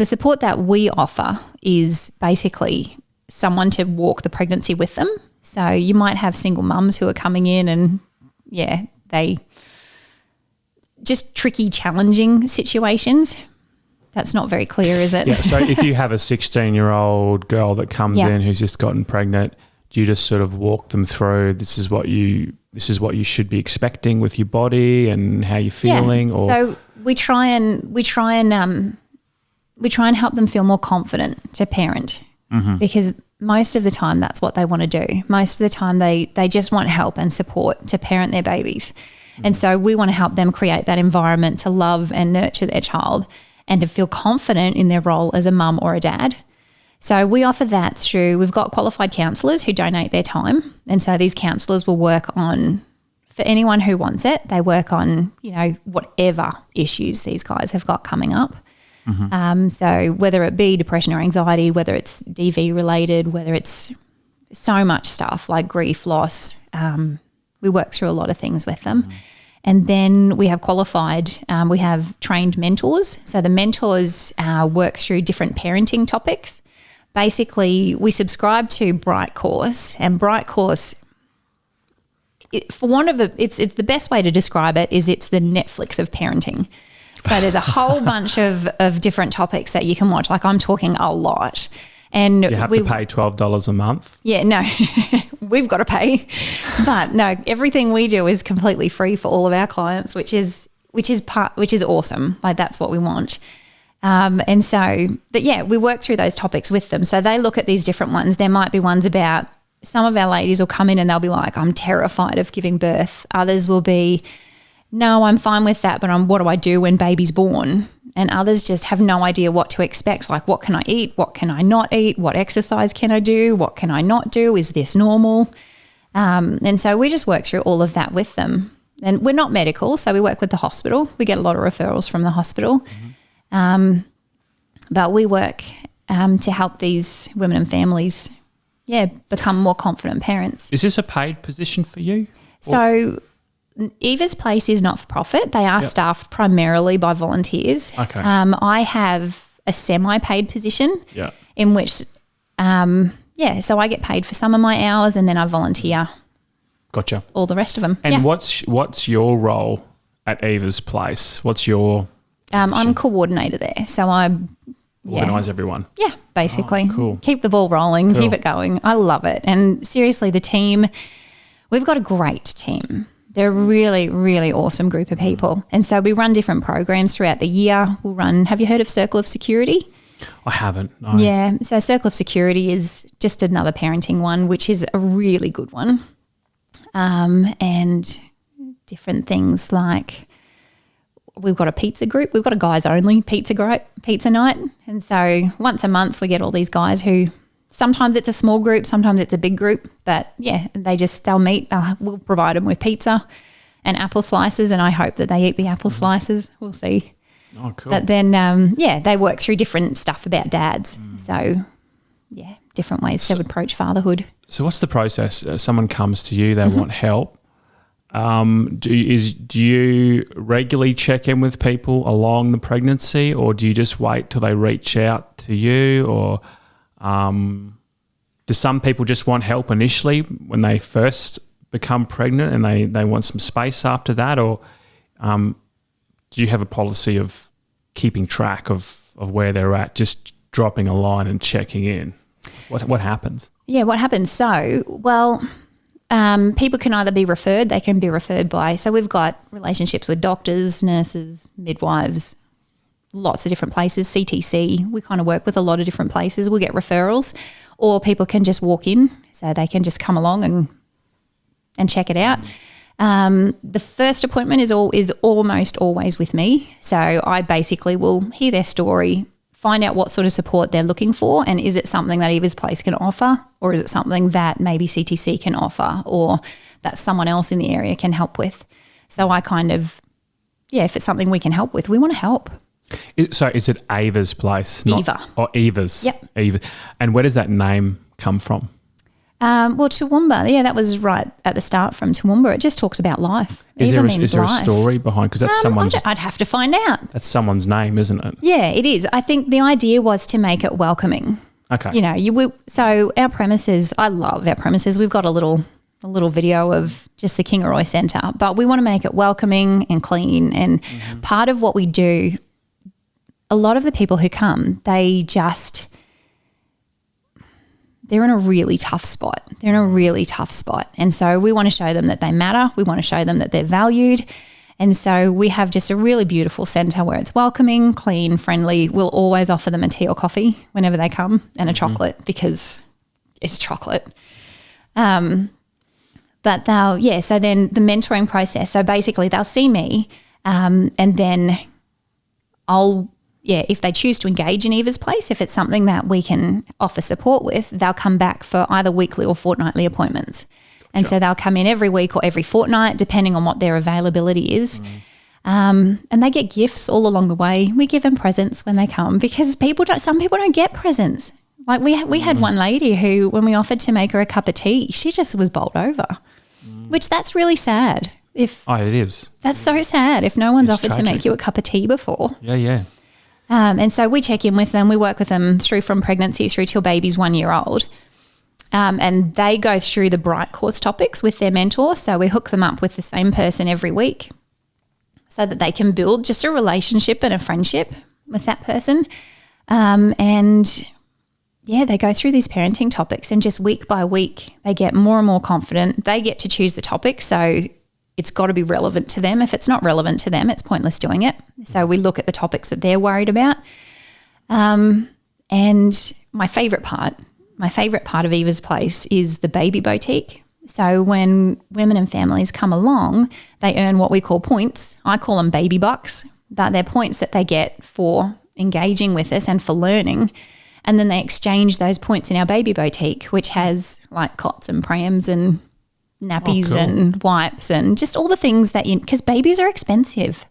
support that we offer is basically someone to walk the pregnancy with them. So you might have single mums who are coming in and they just tricky, challenging situations. That's not very clear, is it? Yeah. So if you have a 16-year-old girl that comes in who's just gotten pregnant, do you just sort of walk them through, this is what you should be expecting with your body and how you're feeling? Yeah. Or so we try and help them feel more confident to parent. Because most of the time that's what they want to do. Most of the time they just want help and support to parent their babies. And so we want to help them create that environment to love and nurture their child and to feel confident in their role as a mum or a dad. So we offer that we've got qualified counsellors who donate their time. And so these counsellors will work on, for anyone who wants it, they work on, whatever issues these guys have got coming up. So whether it be depression or anxiety, whether it's DV related, whether it's so much stuff like grief, loss, we work through a lot of things with them. And then we have we have trained mentors. So the mentors work through different parenting topics. Basically, we subscribe to Bright Course, and Bright Course for one of it's the best way to describe it is it's the Netflix of parenting. So there's a whole bunch of different topics that you can watch. Like I'm talking a lot. And you have to pay $12 a month. Yeah, no, we've got to pay. But no, everything we do is completely free for all of our clients, which is awesome. Like that's what we want. And so, but yeah, we work through those topics with them. So they look at these different ones. There might be ones about, some of our ladies will come in and they'll be like, I'm terrified of giving birth. Others will be, no, I'm fine with that, but what do I do when baby's born? And others just have no idea what to expect. Like, what can I eat? What can I not eat? What exercise can I do? What can I not do? Is this normal? And so we just work through all of that with them. And we're not medical, so we work with the hospital. We get a lot of referrals from the hospital. But we work to help these women and families, become more confident parents. Is this a paid position for you? So EVA'S Place is not for profit. They are staffed primarily by volunteers. Okay. I have a semi-paid position in which, so I get paid for some of my hours and then I volunteer. Gotcha. All the rest of them. And what's your role at EVA'S Place? What's your I'm coordinator there. So I organise everyone. Yeah, basically. Oh, cool. Keep the ball rolling, keep it going. I love it. And seriously, the team, we've got a great team. They're a really, really awesome group of people. And so we run different programs throughout the year. Have you heard of Circle of Security? I haven't, no. Yeah, so Circle of Security is just another parenting one, which is a really good one. And different things like we've got a pizza group. We've got a guys only pizza night. And so once a month we get all these guys who sometimes it's a small group, sometimes it's a big group. But they'll meet. We'll provide them with pizza and apple slices, and I hope that they eat the apple slices. We'll see. Oh, cool. But then, they work through different stuff about dads. So, different ways to approach fatherhood. So what's the process? Someone comes to you, they want help. Do you regularly check in with people along the pregnancy, or do you just wait till they reach out to you, or do some people just want help initially when they first become pregnant and they want some space after that, or do you have a policy of keeping track of where they're at, just dropping a line and checking in? What happens? Yeah, what happens? So, people can either be referred, they can be referred by, so we've got relationships with doctors, nurses, midwives, lots of different places, CTC. We kind of work with a lot of different places. We'll get referrals, or people can just walk in, so they can just come along and check it out. The first appointment is almost always with me. So I basically will hear their story, find out what sort of support they're looking for, and is it something that EVA'S Place can offer, or is it something that maybe CTC can offer, or that someone else in the area can help with. So I kind of, if it's something we can help with, we want to help. So is it EVA'S Place? EVA. Or EVA'S? Yep. EVA. And where does that name come from? Toowoomba, that was right at the start from Toowoomba. It just talks about life. Is there a story behind? Because that's someone's. I'd have to find out. That's someone's name, isn't it? Yeah, it is. I think the idea was to make it welcoming. Okay. So our premises, I love our premises. We've got a little video of just the Kingaroy Centre, but we want to make it welcoming and clean. And part of what we do, a lot of the people who come, they're in a really tough spot. And so we want to show them that they matter. We want to show them that they're valued. And so we have just a really beautiful centre where it's welcoming, clean, friendly. We'll always offer them a tea or coffee whenever they come, and a chocolate, because it's chocolate. So then the mentoring process. So basically they'll see me and then if they choose to engage in EVA'S Place, if it's something that we can offer support with, they'll come back for either weekly or fortnightly appointments. Gotcha. And so they'll come in every week or every fortnight, depending on what their availability is. And they get gifts all along the way. We give them presents when they come, because some people don't get presents. Like we had one lady who, when we offered to make her a cup of tea, she just was bowled over, which that's really sad. It is. That's so sad if no one's offered to make you a cup of tea before. Yeah. And so we check in with them. We work with them from pregnancy through till baby's 1 year old. And they go through the Bright course topics with their mentor. So we hook them up with the same person every week so that they can build just a relationship and a friendship with that person. And yeah, they go through these parenting topics, and just week by week, they get more and more confident. They get to choose the topic. So it's got to be relevant to them. If it's not relevant to them, it's pointless doing it. So we look at the topics that they're worried about. And my favourite part of Eva's Place is the baby boutique. So when women and families come along, they earn what we call points. I call them baby bucks, but they're points that they get for engaging with us and for learning. And then they exchange those points in our baby boutique, which has like cots and prams and nappies and wipes and just all the things that because babies are expensive.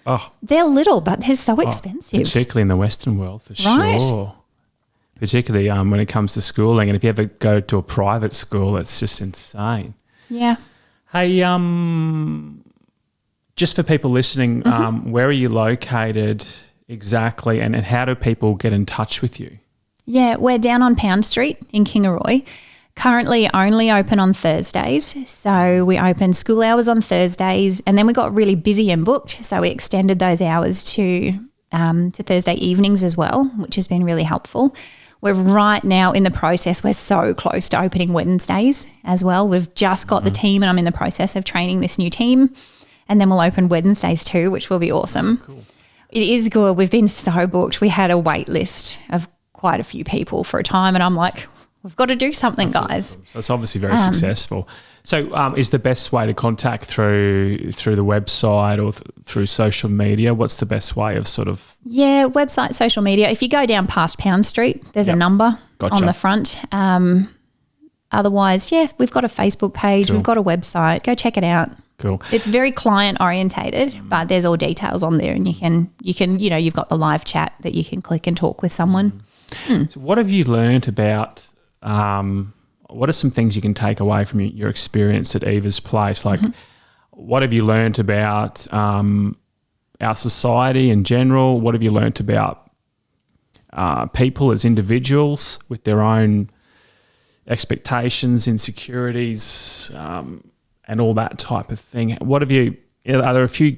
Oh, they're little, but they're so expensive. Particularly in the Western world, for Right. sure. Particularly when it comes to schooling, and if you ever go to a private school, it's just insane. Yeah. Hey, just for people listening, where are you located exactly, and how do people get in touch with you? Yeah, we're down on Pound Street in Kingaroy. Currently only open on Thursdays. So we open school hours on Thursdays, and then we got really busy and booked. So we extended those hours to Thursday evenings as well, which has been really helpful. We're right now in the process. We're so close to opening Wednesdays as well. We've just got the team, and I'm in the process of training this new team. And then we'll open Wednesdays too, which will be awesome. Cool. It is good. We've been so booked. We had a wait list of quite a few people for a time, and I'm like, we've got to do something, guys. Awesome. So it's obviously very successful. So is the best way to contact through the website or through social media? What's the best way of sort of? Yeah, website, social media. If you go down past Pound Street, there's a number on the front. Otherwise, yeah, we've got a Facebook page. Cool. We've got a website. Go check it out. Cool. It's very client orientated, but there's all details on there, and you can you've got the live chat that you can click and talk with someone. So what have you learned about? What are some things you can take away from your experience at Eva's Place? Like, what have you learned about our society in general? What have you learned about people as individuals with their own expectations, insecurities, and all that type of thing? What have you? Are there a few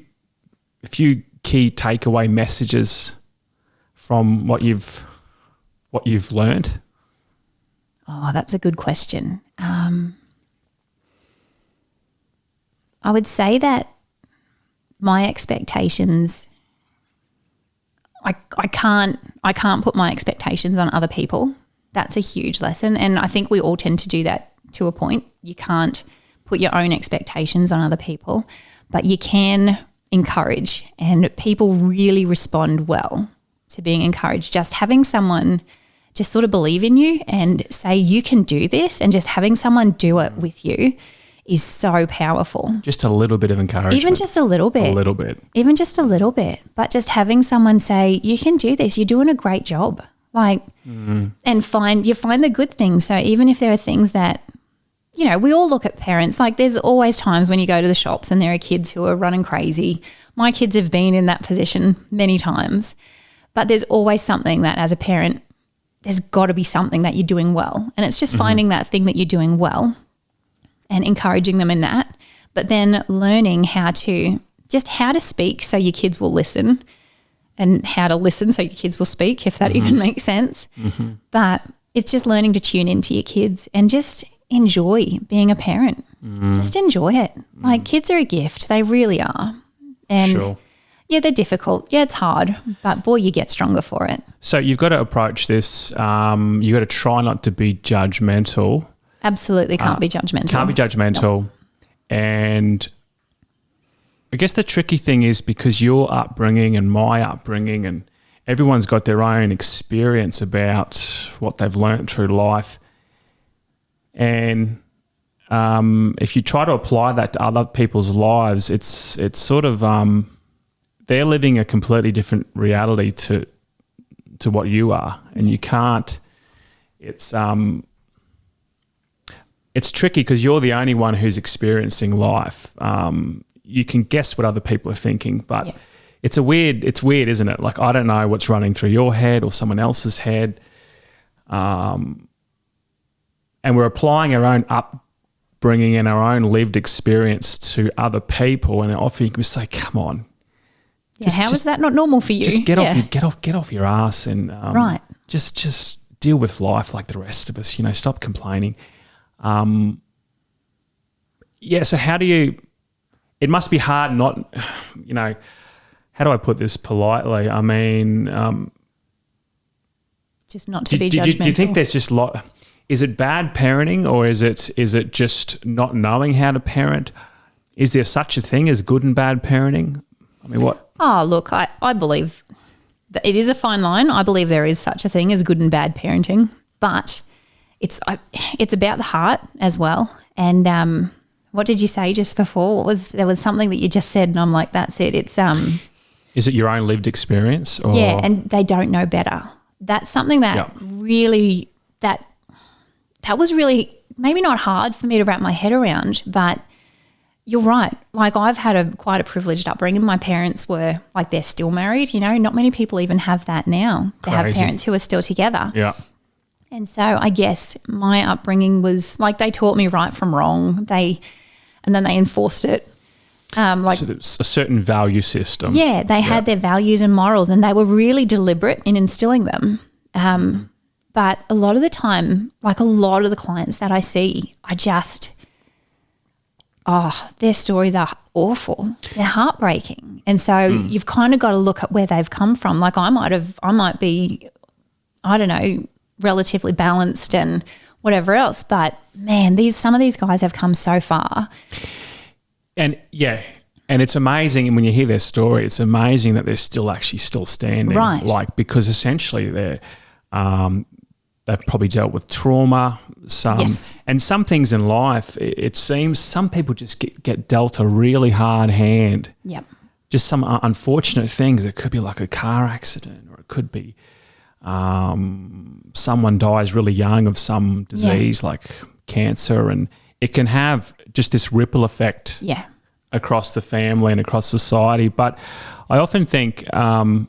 key takeaway messages from what you've learned? Oh, that's a good question. I would say that my expectations, I can't put my expectations on other people. That's a huge lesson, and I think we all tend to do that to a point. You can't put your own expectations on other people, but you can encourage, and people really respond well to being encouraged. Just having someone just sort of believe in you and say you can do this, and just having someone do it with you is so powerful. Just a little bit of encouragement. Even just a little bit. A little bit. Even just a little bit. But just having someone say, you can do this, you're doing a great job. Like, and find the good things. So even if there are things that, we all look at parents, like there's always times when you go to the shops and there are kids who are running crazy. My kids have been in that position many times, but there's always something that as a parent, there's got to be something that you're doing well. And it's just finding that thing that you're doing well and encouraging them in that, but then learning how to speak so your kids will listen, and how to listen so your kids will speak, if that even makes sense. But it's just learning to tune into your kids and just enjoy being a parent. Just enjoy it. Like, kids are a gift. They really are. And yeah, they're difficult. Yeah, it's hard, but boy, you get stronger for it. So you've got to approach this. You've got to try not to be judgmental. Absolutely can't be judgmental. Can't be judgmental. Nope. And I guess the tricky thing is, because your upbringing and my upbringing, and everyone's got their own experience about what they've learnt through life. And if you try to apply that to other people's lives, it's sort of they're living a completely different reality to what you are, and you can't. It's tricky because you're the only one who's experiencing life. You can guess what other people are thinking, but it's weird, isn't it? Like, I don't know what's running through your head or someone else's head. And and we're applying our own upbringing and our own lived experience to other people, and often you can say, come on. Yeah, how is that not normal for you? Just get off your ass and right. Just deal with life like the rest of us. Stop complaining. So how do you? It must be hard not. How do I put this politely? I mean, just not to be judgmental. Do you think there's just is it bad parenting, or is it just not knowing how to parent? Is there such a thing as good and bad parenting? I mean, what? Oh, look, I believe that it is a fine line. I believe there is such a thing as good and bad parenting, but it's about the heart as well. And what did you say just before? There was something that you just said, and I'm like, that's it. It's Is it your own lived experience? Or? Yeah, and they don't know better. That's something that really that was really maybe not hard for me to wrap my head around, but you're right. Like, I've had quite a privileged upbringing. My parents were, like, they're still married. Not many people even have that now, to have parents who are still together. Yeah. And so I guess my upbringing was like, they taught me right from wrong. And then they enforced it. So it's a certain value system. Yeah, they had their values and morals, and they were really deliberate in instilling them. But a lot of the time, like a lot of the clients that I see, their stories are awful. They're heartbreaking. And so you've kind of got to look at where they've come from. Like, I might be, I don't know, relatively balanced and whatever else. But man, some of these guys have come so far. And it's amazing. And when you hear their story, it's amazing that they're still standing. Right. Like, because essentially they've probably dealt with trauma, and some things in life, it seems some people just get dealt a really hard hand. Yep. Just some unfortunate things. It could be like a car accident, or it could be someone dies really young of some disease like cancer, and it can have just this ripple effect across the family and across society. But I often think, if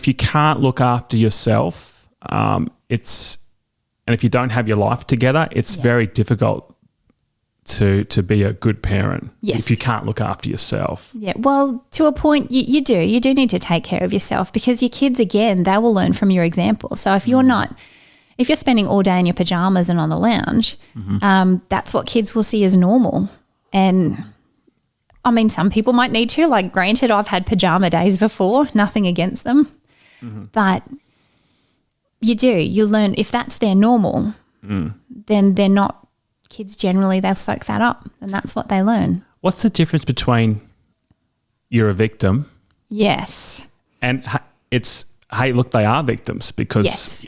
you can't look after yourself, and if you don't have your life together, it's very difficult to be a good parent if you can't look after yourself. Yeah, well, to a point, you do need to take care of yourself, because your kids, again, they will learn from your example. So if you're spending all day in your pajamas and on the lounge, that's what kids will see as normal. And I mean, some people might need to, like, granted, I've had pajama days before, nothing against them, but you learn, if that's their normal, then they're not, kids generally, they'll soak that up, and that's what they learn. What's the difference between you're a victim? Yes. And it's, hey, look, they are victims, because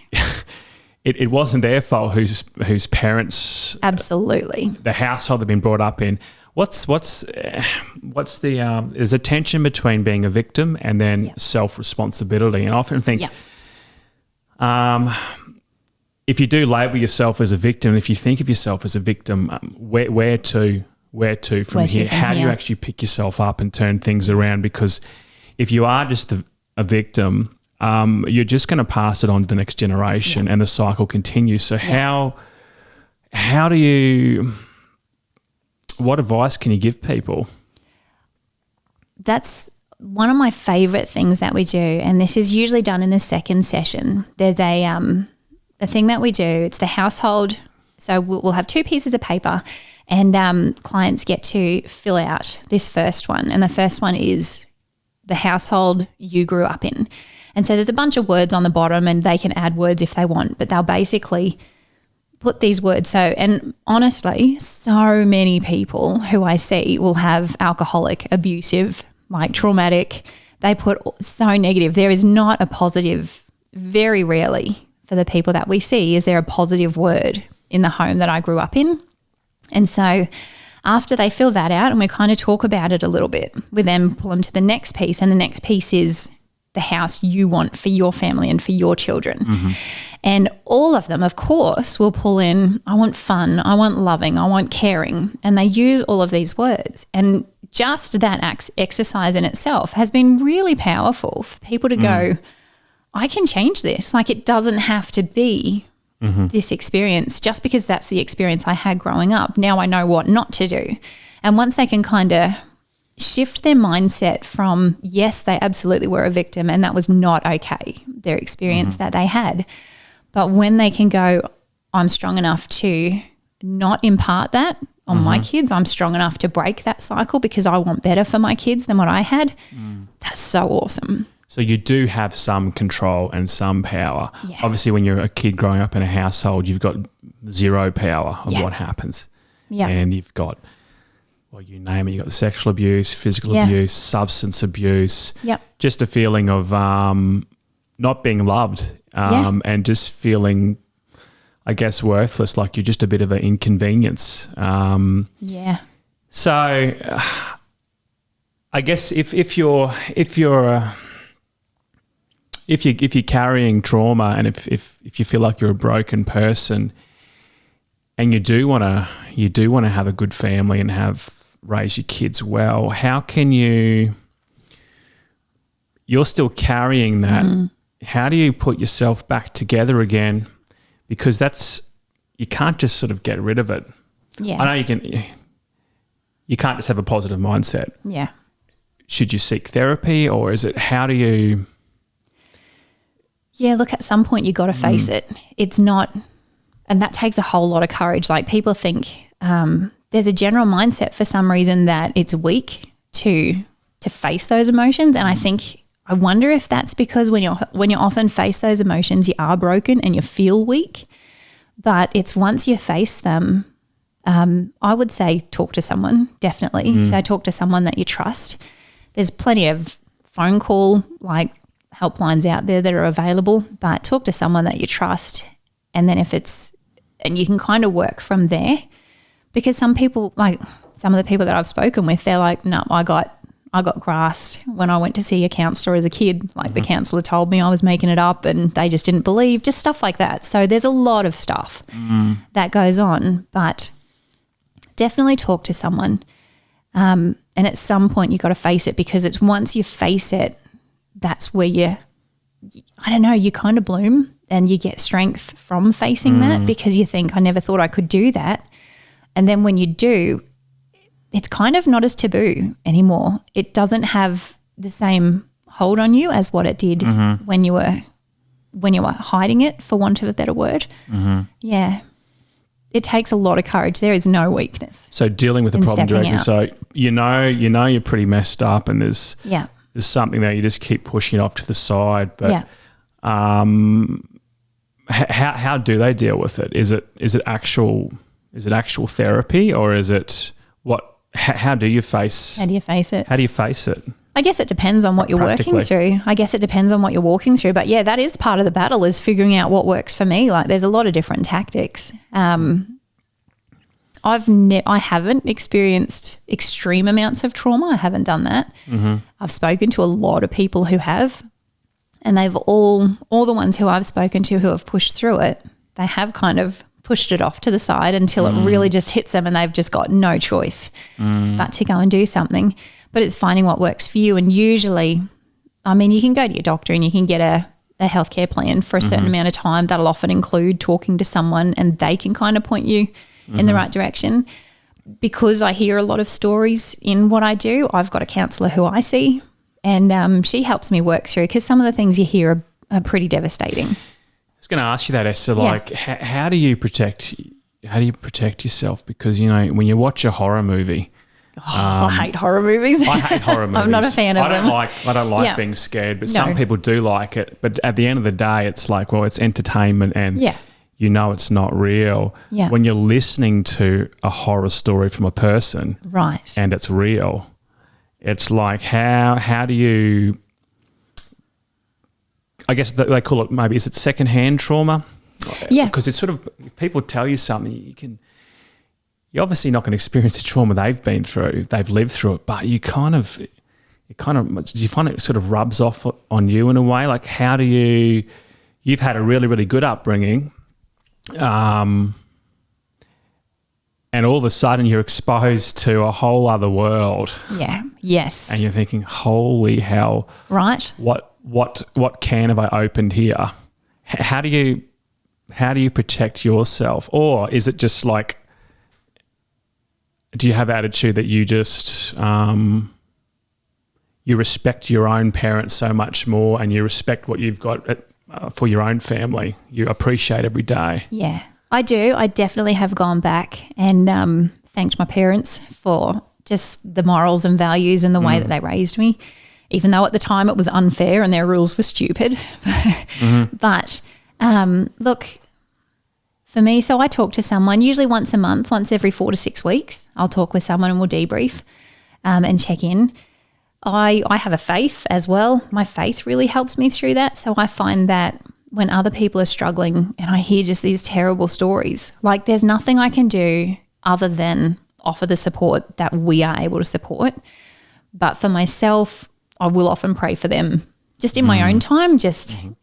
it wasn't their fault whose parents. Absolutely. The household they've been brought up in. What's the there's a tension between being a victim and then self-responsibility. And I often think if you do label yourself as a victim, if you think of yourself as a victim, where to from here? How do you actually pick yourself up and turn things around? Because if you are just a victim, you're just going to pass it on to the next generation, and the cycle continues. So how do you? What advice can you give people? That's one of my favourite things that we do, and this is usually done in the second session. There's a thing that we do. It's the household. So we'll have two pieces of paper, and clients get to fill out this first one. And the first one is the household you grew up in. And so there's a bunch of words on the bottom, and they can add words if they want, but they'll basically put these words. So, and honestly, so many people who I see will have alcoholic, abusive, like traumatic. They put so negative. There is not a positive, very rarely for the people that we see is there a positive word in the home that I grew up in. And so after they fill that out, and we kind of talk about it a little bit, we then pull them to the next piece, and the next piece is the house you want for your family and for your children. And all of them, of course, will pull in, I want fun, I want loving, I want caring. And they use all of these words. And just that exercise in itself has been really powerful for people to go, I can change this. Like, it doesn't have to be this experience just because that's the experience I had growing up. Now I know what not to do. And once they can kind of shift their mindset from, yes, they absolutely were a victim and that was not okay, their experience that they had. But when they can go, I'm strong enough to not impart that on my kids, I'm strong enough to break that cycle because I want better for my kids than what I had, that's so awesome. So you do have some control and some power. Yeah. Obviously, when you're a kid growing up in a household, you've got zero power of what happens. Yeah. And you've got, well, you name it, you've got sexual abuse, physical abuse, substance abuse, just a feeling of not being loved and just feeling, I guess, worthless, like you're just a bit of an inconvenience. So I guess if you're carrying trauma and if you feel like you're a broken person and you do want to have a good family and raise your kids well, how can you're still carrying that. How do you put yourself back together again? Because you can't just sort of get rid of it. Yeah. I know you can't just have a positive mindset. Yeah. Should you seek therapy, or is it, how do you? Yeah, look, at some point you got to face it. It's not, and that takes a whole lot of courage. Like people think there's a general mindset for some reason that it's weak to face those emotions, and I wonder if that's because when you often face those emotions, you are broken and you feel weak. But it's once you face them, I would say talk to someone, definitely. So talk to someone that you trust. There's plenty of phone call like helplines out there that are available, but talk to someone that you trust. And then and you can kind of work from there, because some people, like some of the people that I've spoken with, they're like, no, I got grassed when I went to see a counsellor as a kid. Like the counsellor told me I was making it up and they just didn't believe, just stuff like that. So there's a lot of stuff that goes on, but definitely talk to someone. And at some point you got to face it, because it's once you face it, that's where you kind of bloom and you get strength from facing that, because you think, I never thought I could do that. And then when you do, it's kind of not as taboo anymore. It doesn't have the same hold on you as what it did when you were hiding it, for want of a better word. Yeah. It takes a lot of courage. There is no weakness. So dealing with the problem directly. Out. So you know you're pretty messed up, and there's something that you just keep pushing off to the side. But how do they deal with it? Is it actual therapy, or is it what? How do you face it? How do you face it? I guess it depends on what you're working through. But yeah, that is part of the battle, is figuring out what works for me. Like there's a lot of different tactics. I haven't experienced extreme amounts of trauma. I haven't done that. I've spoken to a lot of people who have, and they've all the ones who I've spoken to who have pushed through it, they have kind of pushed it off to the side until it really just hits them and they've just got no choice but to go and do something. But it's finding what works for you. And usually, I mean, you can go to your doctor and you can get a healthcare plan for a certain amount of time. That'll often include talking to someone, and they can kind of point you in the right direction. Because I hear a lot of stories in what I do, I've got a counsellor who I see, and she helps me work through, because some of the things you hear are pretty devastating. I was going to ask you that, Esther. Like, how do you protect yourself? Because, you know, when you watch a horror movie, I hate horror movies. I hate horror movies. I'm not a fan of them. I don't like being scared, but some people do like it. But at the end of the day, it's like, well, it's entertainment, and you know it's not real. Yeah. When you're listening to a horror story from a person, right, and it's real, it's like how do you? I guess they call it, maybe, is it secondhand trauma? Yeah, because it's sort of, people tell you something, you're obviously not going to experience the trauma they've been through, they've lived through it, but do you find it sort of rubs off on you in a way? Like, how do you've had a really, really good upbringing, and all of a sudden you're exposed to a whole other world. Yeah. Yes. And you're thinking, holy hell. Right. What can have I opened here? How do you how do you protect yourself? Or is it just like, do you have attitude that you just you respect your own parents so much more, and you respect what you've got for your own family? You appreciate every day. Yeah, I do. I definitely have gone back and thanked my parents for just the morals and values and the way that they raised me, even though at the time it was unfair and their rules were stupid. But look, for me, so I talk to someone usually once a month, once every 4 to 6 weeks. I'll talk with someone and we'll debrief and check in. I have a faith as well. My faith really helps me through that. So I find that when other people are struggling and I hear just these terrible stories, like there's nothing I can do other than offer the support that we are able to support. But for myself, I will often pray for them just in my own time,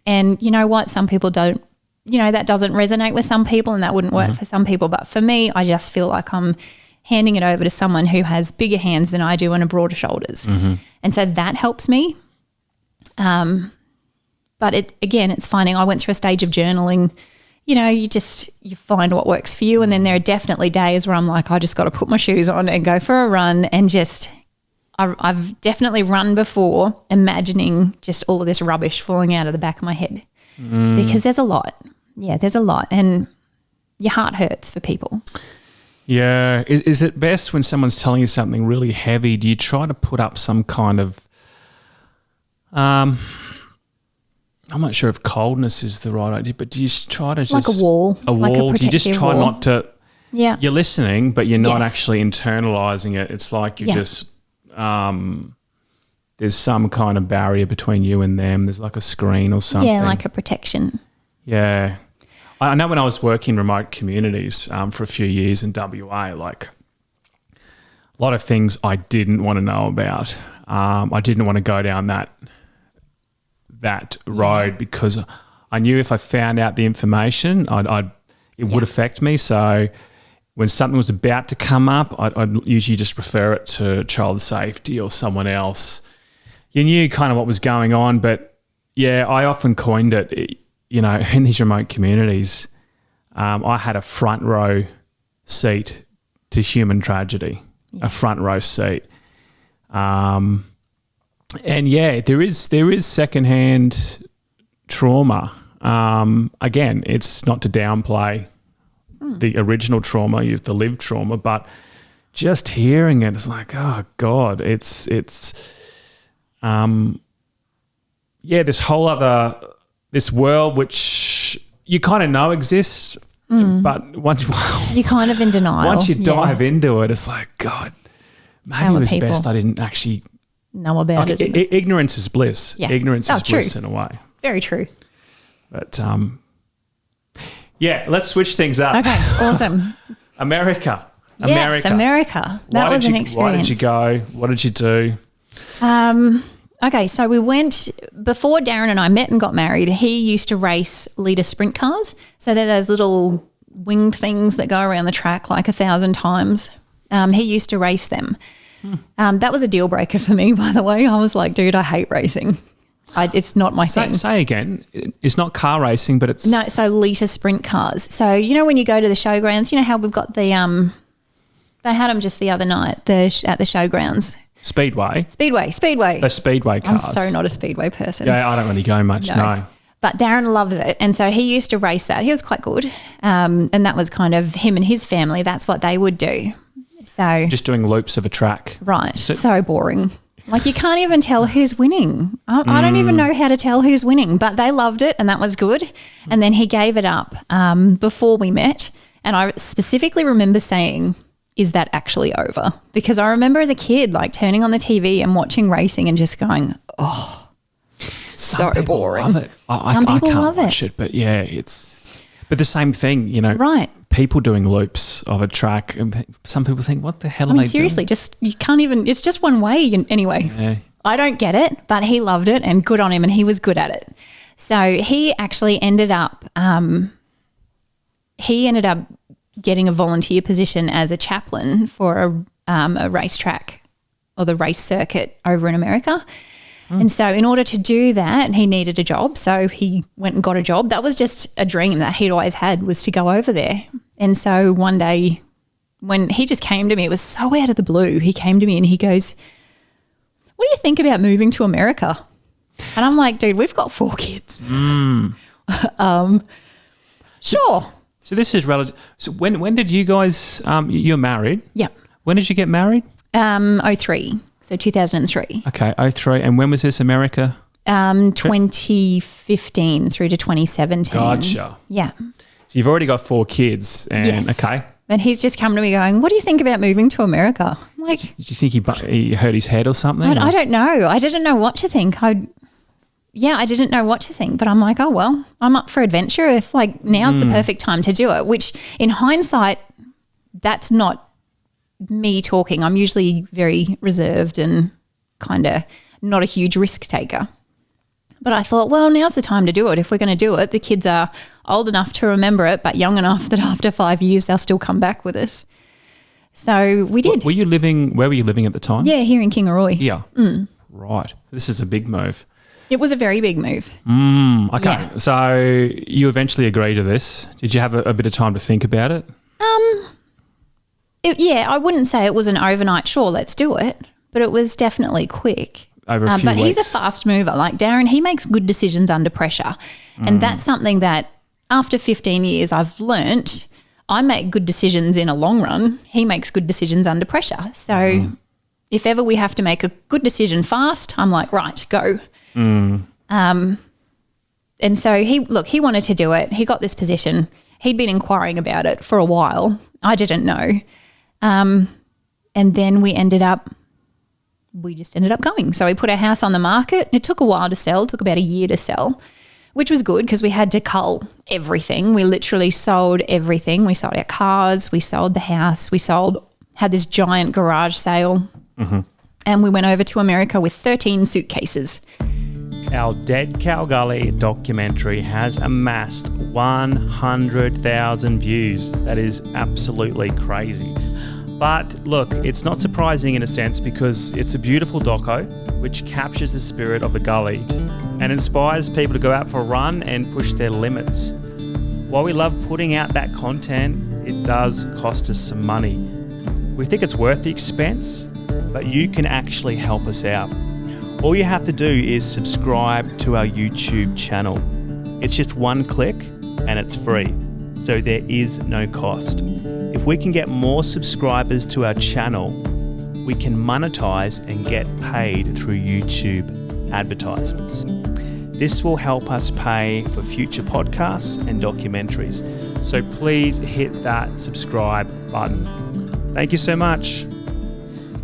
and you know what, some people don't, that doesn't resonate with some people and that wouldn't work for some people. But for me, I just feel like I'm handing it over to someone who has bigger hands than I do and broader shoulders. And so that helps me. But it's finding, I went through a stage of journaling. You find what works for you. And then there are definitely days where I'm like, I just got to put my shoes on and go for a run, and I've definitely run before imagining just all of this rubbish falling out of the back of my head because there's a lot. Yeah, there's a lot, and your heart hurts for people. Yeah. Is it best when someone's telling you something really heavy, do you try to put up some kind of I'm not sure if coldness is the right idea, but do you try to just... Like a wall. Like a do you just try wall. not to... Yeah. You're listening, but you're not actually internalizing it. It's like you just... there's some kind of barrier between you and them. There's like a screen or something. Yeah, like a protection. Yeah. I know when I was working in remote communities for a few years in WA, like a lot of things I didn't want to know about. I didn't want to go down that road because I knew if I found out the information, it would affect me. So when something was about to come up, I'd usually just refer it to child safety or someone else. You knew kind of what was going on, but yeah, I often coined it, in these remote communities, I had a front row seat to human tragedy, a front row seat. And yeah, there is secondhand trauma. Again, it's not to downplay the original trauma, the lived trauma, but just hearing it, it's like, oh God, it's this whole other, this world which you kind of know exists, but once you're kind of in denial. Once you dive into it, it's like, God, maybe it was best I didn't actually know about it. Ignorance is bliss. Yeah. Ignorance is true. bliss in a way. Very true. But let's switch things up. Okay, awesome. America. Yes, America. That was an experience. Why did you go? What did you do? Okay, so we went, before Darren and I met and got married, he used to race leader sprint cars. So they're those little winged things that go around the track like 1,000 times. He used to race them. That was a deal breaker for me, by the way. I was like, dude, I hate racing. It's not my thing. Say again. It's not car racing, but it's... No, so litre sprint cars. So, when you go to the showgrounds, how we've got the... they had them just the other night at the showgrounds. Speedway. The Speedway cars. I'm so not a Speedway person. Yeah, I don't really go much, no. But Darren loves it. And so he used to race that. He was quite good. And that was kind of him and his family. That's what they would do. So just doing loops of a track. Right. So boring. Like you can't even tell who's winning. I don't even know how to tell who's winning, but they loved it and that was good. And then he gave it up before we met. And I specifically remember saying, is that actually over? Because I remember as a kid, like turning on the TV and watching racing and just going, oh, so boring. Love it. I can't watch it, but yeah, but the same thing, Right. People doing loops of a track, and some people think, what the hell are they seriously, doing? you can't even, it's just one way anyway. Yeah. I don't get it, but he loved it and good on him and he was good at it. So he actually ended up getting a volunteer position as a chaplain for a racetrack or the race circuit over in America. And so in order to do that, he needed a job. So he went and got a job. That was just a dream that he'd always had, was to go over there. And so one day when he just came to me, it was so out of the blue. He came to me and he goes, "What do you think about moving to America?" And I'm like, "Dude, we've got 4 kids." Sure. So this is relative. So when did you guys, you're married? Yeah. When did you get married? 03. So 2003. Okay, 03. And when was this, America? 2015 through to 2017. Gotcha. Yeah. So you've already got 4 kids. And Yes. okay. And he's just come to me going, "What do you think about moving to America?" I'm like, Do you think he hurt his head or something? I don't know. I didn't know what to think. I didn't know what to think, but I'm like, oh, well, I'm up for adventure. If now's the perfect time to do it, which in hindsight, that's not me talking. I'm usually very reserved and kind of not a huge risk taker. But I thought, well, now's the time to do it. If we're going to do it, the kids are old enough to remember it, but young enough that after 5 years, they'll still come back with us. So we did. Where were you living at the time? Yeah, here in Kingaroy. Yeah. Right. This is a big move. It was a very big move. Okay. Yeah. So you eventually agreed to this. Did you have a bit of time to think about it? I wouldn't say it was an overnight, sure, let's do it, but it was definitely quick. Over a few but weeks. He's a fast mover. Like Darren, he makes good decisions under pressure. And that's something that after 15 years I've learnt. I make good decisions in a long run. He makes good decisions under pressure. So if ever we have to make a good decision fast, I'm like, right, go. And so he wanted to do it. He got this position. He'd been inquiring about it for a while. I didn't know. And then we just ended up going. So we put our house on the market. It took a while to sell. It took about a year to sell, which was good because we had to cull everything. We literally sold everything. We sold our cars. We sold the house. Had this giant garage sale. And we went over to America with 13 suitcases. Our Dead Cow Gully documentary has amassed 100,000 views. That is absolutely crazy. But look, it's not surprising in a sense because it's a beautiful doco which captures the spirit of the gully and inspires people to go out for a run and push their limits. While we love putting out that content, it does cost us some money. We think it's worth the expense, but you can actually help us out. All you have to do is subscribe to our YouTube channel. It's just one click and it's free, so there is no cost. If we can get more subscribers to our channel, we can monetize and get paid through YouTube advertisements. This will help us pay for future podcasts and documentaries. So please hit that subscribe button. Thank you so much.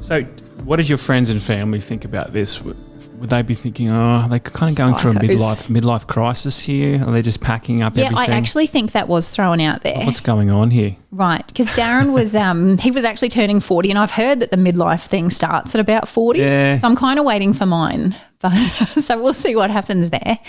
So what did your friends and family think about this? Would they be thinking, they're kind of going through a midlife crisis here? Are they just packing up everything? Yeah, I actually think that was thrown out there. What's going on here? Right, because Darren was he was actually turning 40, and I've heard that the midlife thing starts at about 40. Yeah. So I'm kind of waiting for mine. But so we'll see what happens there.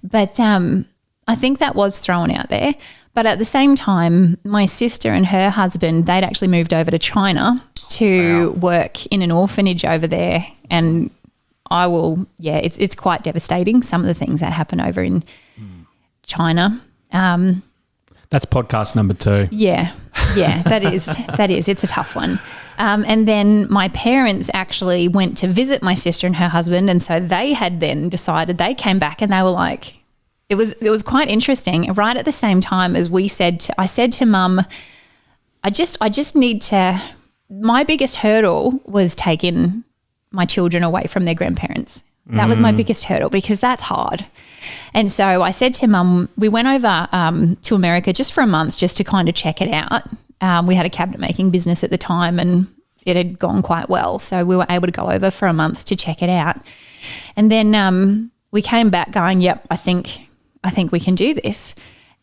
But I think that was thrown out there. But at the same time, my sister and her husband, they'd actually moved over to China to work in an orphanage over there, and it's quite devastating, some of the things that happen over in China. That's podcast number 2. Yeah, that is. It's a tough one. And then my parents actually went to visit my sister and her husband, and so they had then decided, they came back and they were like, it was quite interesting. Right at the same time as I said to Mum, I just need to, my biggest hurdle was taking my children away from their grandparents. That was my biggest hurdle because that's hard. And so I said to Mum, we went over to America just for a month just to kind of check it out. We had a cabinet making business at the time and it had gone quite well. So we were able to go over for a month to check it out. And then we came back going, yep, I think we can do this.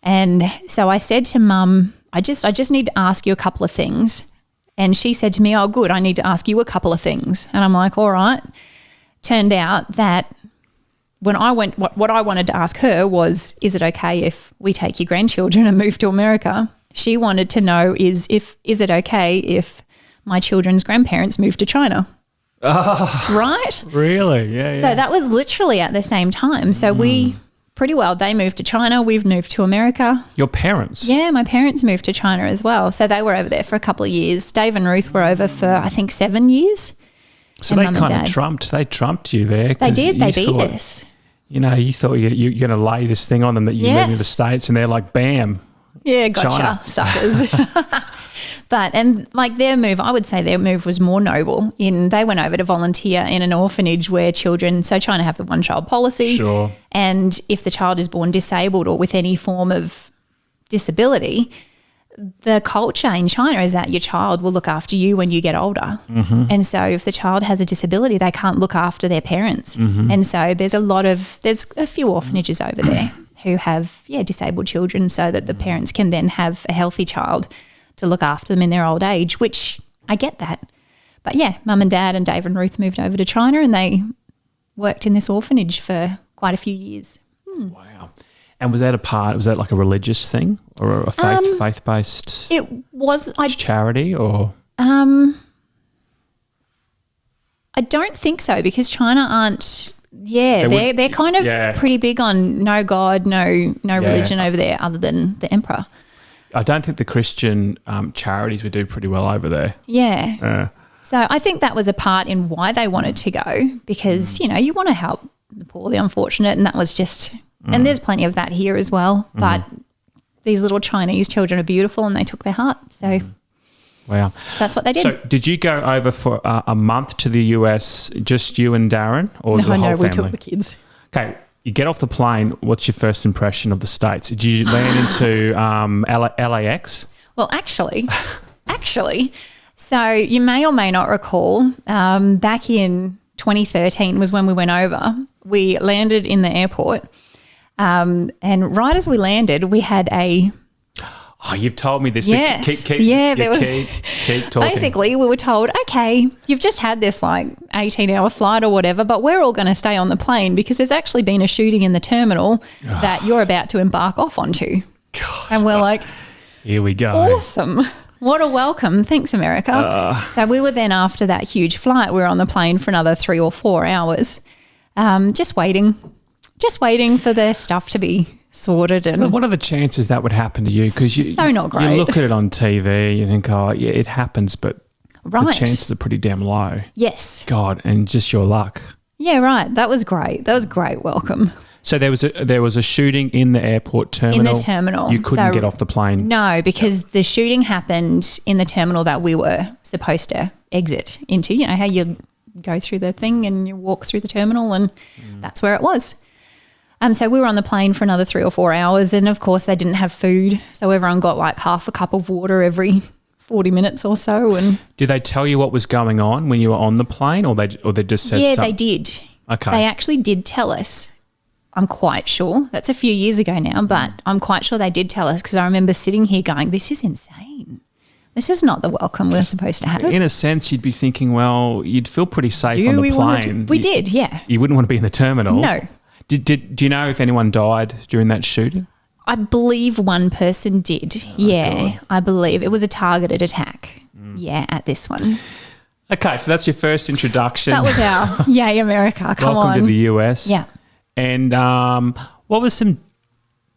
And so I said to Mum, I just need to ask you a couple of things. And she said to me, oh, good, I need to ask you a couple of things. And I'm like, all right. Turned out that when I went, what I wanted to ask her was, is it okay if we take your grandchildren and move to America? She wanted to know is it okay if my children's grandparents move to China? Right? Really? Yeah. So that was literally at the same time. So they moved to China. We've moved to America. Your parents? Yeah, my parents moved to China as well. So they were over there for a couple of years. Dave and Ruth were over for, I think, 7 years. So they kind of trumped you there. They did. They beat us. You thought you're going to lay this thing on them that you live in the States, and they're like, bam. Yeah, gotcha, China. suckers. Their move, I would say their move was more noble they went over to volunteer in an orphanage where children, so China have the one-child policy. Sure. And if the child is born disabled or with any form of disability, the culture in China is that your child will look after you when you get older. Mm-hmm. And so if the child has a disability, they can't look after their parents. Mm-hmm. And so there's a few orphanages over there who have, disabled children so that the parents can then have a healthy child to look after them in their old age, which I get that. But Mum and Dad and Dave and Ruth moved over to China and they worked in this orphanage for quite a few years. Wow. And was that like a religious thing or a faith-based it was, charity or? I don't think so because China aren't, they're kind of pretty big on no God, no religion over there other than the emperor. I don't think the Christian charities would do pretty well over there. Yeah. So I think that was a part in why they wanted to go because, you want to help the poor, the unfortunate, and that was just and there's plenty of that here as well. But these little Chinese children are beautiful and they took their heart. So wow. That's what they did. So did you go over for a month to the US, just you and Darren or the whole family? No, we took the kids. Okay. You get off the plane, what's your first impression of the States? Did you land into LAX? Well, actually, so you may or may not recall, back in 2013 was when we went over. We landed in the airport and right as we landed, we had a... Oh, you've told me this. Yes. But keep talking. Basically, we were told, okay, you've just had this 18-hour flight or whatever, but we're all going to stay on the plane because there's actually been a shooting in the terminal that you're about to embark off onto. Gosh, and we're like, here we go. Awesome. What a welcome. Thanks, America. So we were then, after that huge flight, we were on the plane for another 3 or 4 hours, just waiting for their stuff to be sorted. And what are the chances that would happen to you? Because so not great. You look at it on TV, you think, it happens, but the chances are pretty damn low. Yes. God, and just your luck. Yeah, right. That was great. That was great welcome. So there was a shooting in the airport terminal. In the terminal. You couldn't get off the plane. No, because the shooting happened in the terminal that we were supposed to exit into. You know how you go through the thing and you walk through the terminal, and that's where it was. So we were on the plane for another 3 or 4 hours, and of course they didn't have food, so everyone got half a cup of water every 40 minutes or so. And did they tell you what was going on when you were on the plane, or they just said? Yeah, they did. Okay, they actually did tell us. I'm quite sure that's a few years ago now, but I'm quite sure they did tell us, because I remember sitting here going, "This is insane. This is not the welcome we're supposed to have." In a sense, you'd be thinking, well, you'd feel pretty safe on the plane. We did, yeah. You wouldn't want to be in the terminal. No. Do you know if anyone died during that shooting? I believe one person did. Oh, yeah, God. I believe it was a targeted attack. Yeah, at this one. Okay, so that's your first introduction. That was our yay America. Come on. Welcome to the US. Yeah. And what were some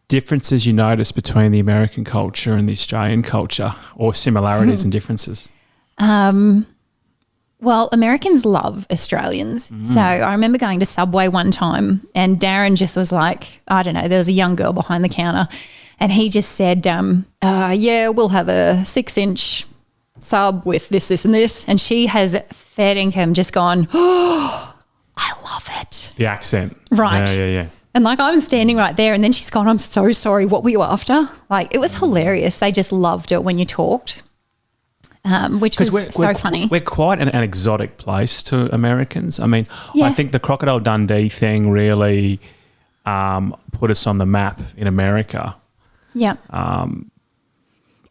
differences you noticed between the American culture and the Australian culture, or similarities and differences? Well, Americans love Australians. So I remember going to Subway one time, and Darren just was like, I don't know, there was a young girl behind the counter, and he just said, yeah, we'll have a 6-inch sub with this, this and this. And she has fair income just gone, oh, I love it. The accent. Right. Yeah. And I'm standing right there, and then she's gone, I'm so sorry, what were you after? It was hilarious. They just loved it when you talked. Which was so funny. We're quite an exotic place to Americans. I mean, I think the Crocodile Dundee thing really put us on the map in America. Yeah. I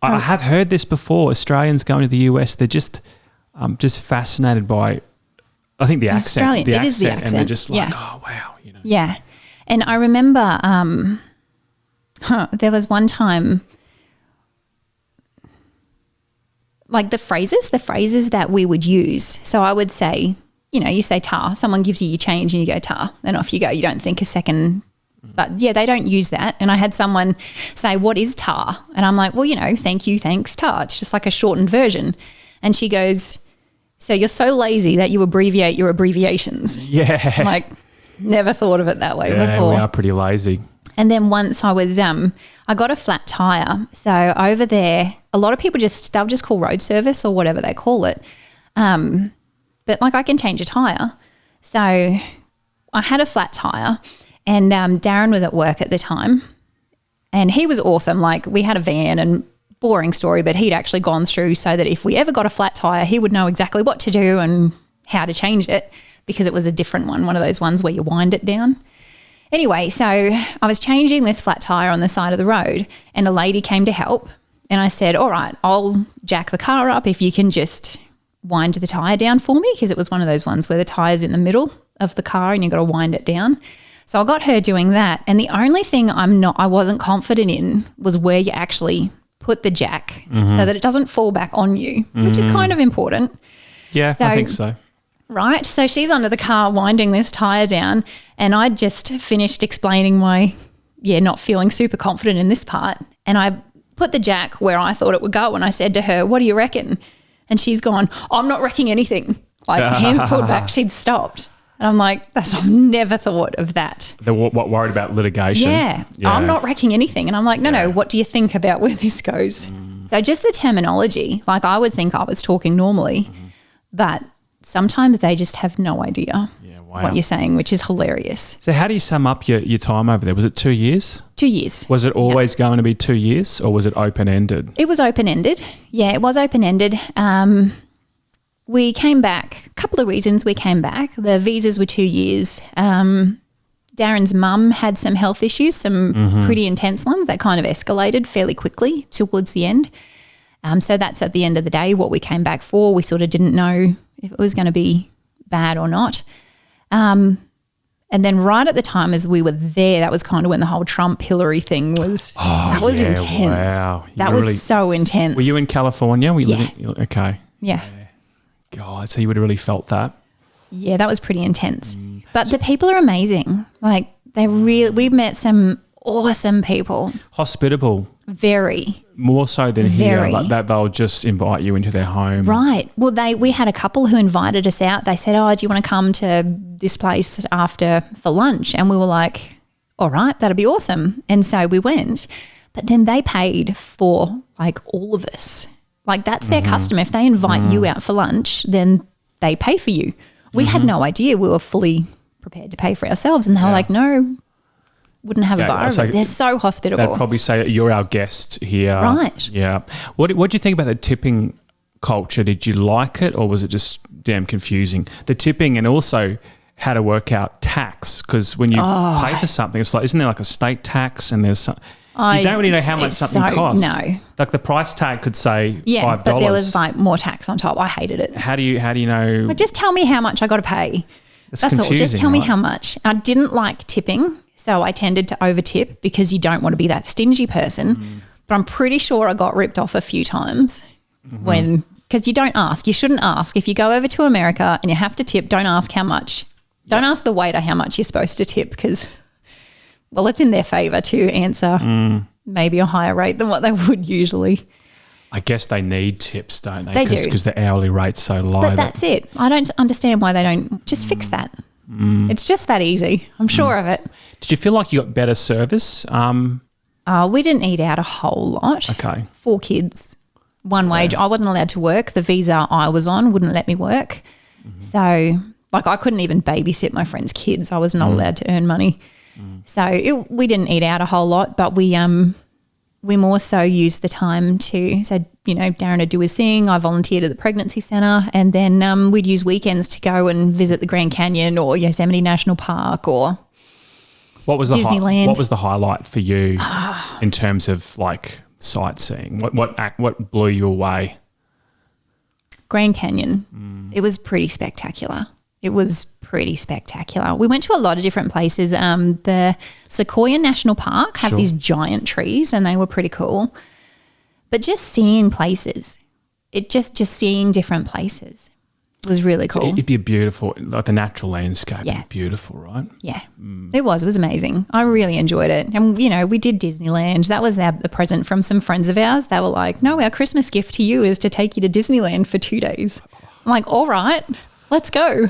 have heard this before. Australians going to the US, they're just fascinated by, I think, the accent. It is the accent. And they're just like, oh, wow. You know. Yeah. And I remember there was one time, the phrases that we would use. So I would say, you say tar, someone gives you your change and you go tar, and off you go. You don't think a second. But yeah, they don't use that. And I had someone say, what is tar? And I'm like, well, thank you, thanks, tar. It's just like a shortened version. And she goes, so you're so lazy that you abbreviate your abbreviations. Yeah. I'm like, never thought of it that way before. We are pretty lazy. And then once I was, I got a flat tire. So over there, a lot of people they'll just call road service or whatever they call it. But like I can change a tire. So I had a flat tire and Darren was at work at the time and he was awesome. Like we had a van and boring story, but he'd actually gone through so that if we ever got a flat tire, he would know exactly what to do and how to change it because it was a different one of those ones where you wind it down. Anyway, so I was changing this flat tire on the side of the road and a lady came to help and I said, all right, I'll jack the car up if you can just wind the tire down for me, because it was one of those ones where the tire's in the middle of the car and you've got to wind it down. So I got her doing that. And the only thing I wasn't confident in was where you actually put the jack so that it doesn't fall back on you, which is kind of important. Yeah, I think so. Right. So she's under the car winding this tire down and I just finished explaining my, not feeling super confident in this part. And I put the jack where I thought it would go and I said to her, what do you reckon? And she's gone, I'm not wrecking anything. Like hands pulled back, she'd stopped. And I'm like, I've never thought of that. They're worried about litigation. Yeah, I'm not wrecking anything. And I'm like, no, what do you think about where this goes? So just the terminology, like I would think I was talking normally, but sometimes they just have no idea what you're saying, which is hilarious. So how do you sum up your time over there? Was it 2 years? 2 years. Was it always going to be 2 years or was it open-ended? It was open-ended. Yeah, it was open-ended. We came back, a couple of reasons we came back. The visas were 2 years. Darren's mum had some health issues, some pretty intense ones that kind of escalated fairly quickly towards the end. So that's at the end of the day what we came back for. We sort of didn't know if it was going to be bad or not. And then right at the time as we were there, that was kind of when the whole Trump-Hillary thing was, that was intense. Wow. That was so intense. Were you in California? Okay. Yeah. God, so you would have really felt that. Yeah, that was pretty intense. But the people are amazing. Like we met some awesome people. Hospitable. Very. More so than here, like that they'll just invite you into their home. Right. Well, we had a couple who invited us out. They said, do you want to come to this place for lunch? And we were like, all right, that'd be awesome. And so we went. But then they paid for like all of us. Like that's their custom. If they invite you out for lunch, then they pay for you. We had no idea. We were fully prepared to pay for ourselves. And they were like, no, wouldn't have a bar of it. They're so hospitable. They'd probably say, you're our guest here. Right. Yeah. What do you think about the tipping culture? Did you like it or was it just damn confusing? The tipping and also how to work out tax, because when you pay for something, it's like, isn't there like a state tax and there's some... You don't really know how much something costs. No. Like the price tag could say $5. But there was like more tax on top. I hated it. How do you know? But just tell me how much I got to pay. That's all. Just tell me how much. I didn't like tipping, so I tended to over tip because you don't want to be that stingy person. But I'm pretty sure I got ripped off a few times because you don't ask. You shouldn't ask. If you go over to America and you have to tip, don't ask how much. Don't ask the waiter how much you're supposed to tip because... Well, it's in their favour to answer maybe a higher rate than what they would usually. I guess they need tips, don't they? They do. Because the hourly rate's so low. But that's it. I don't understand why they don't just fix that. It's just that easy. I'm sure of it. Did you feel like you got better service? We didn't eat out a whole lot. Okay. 4 kids, one wage. I wasn't allowed to work. The visa I was on wouldn't let me work. So, like, I couldn't even babysit my friends' kids. I was not allowed to earn money. So we didn't eat out a whole lot, but we more so used the time Darren would do his thing. I volunteered at the pregnancy centre and then we'd use weekends to go and visit the Grand Canyon or Yosemite National Park or Disneyland. What was the highlight for you in terms of like sightseeing? What blew you away? Grand Canyon. It was pretty spectacular. It was pretty spectacular. We went to a lot of different places. The Sequoia National Park have these giant trees and they were pretty cool. But just seeing places, just seeing different places. It was really So cool. it'd be a beautiful, like the natural landscape. Yeah. Would be beautiful, right? Yeah, it was amazing. I really enjoyed it. And, you know, we did Disneyland. That was a present from some friends of ours. They were like, no, our Christmas gift to you is to take you to Disneyland for 2 days. I'm like, all right, let's go.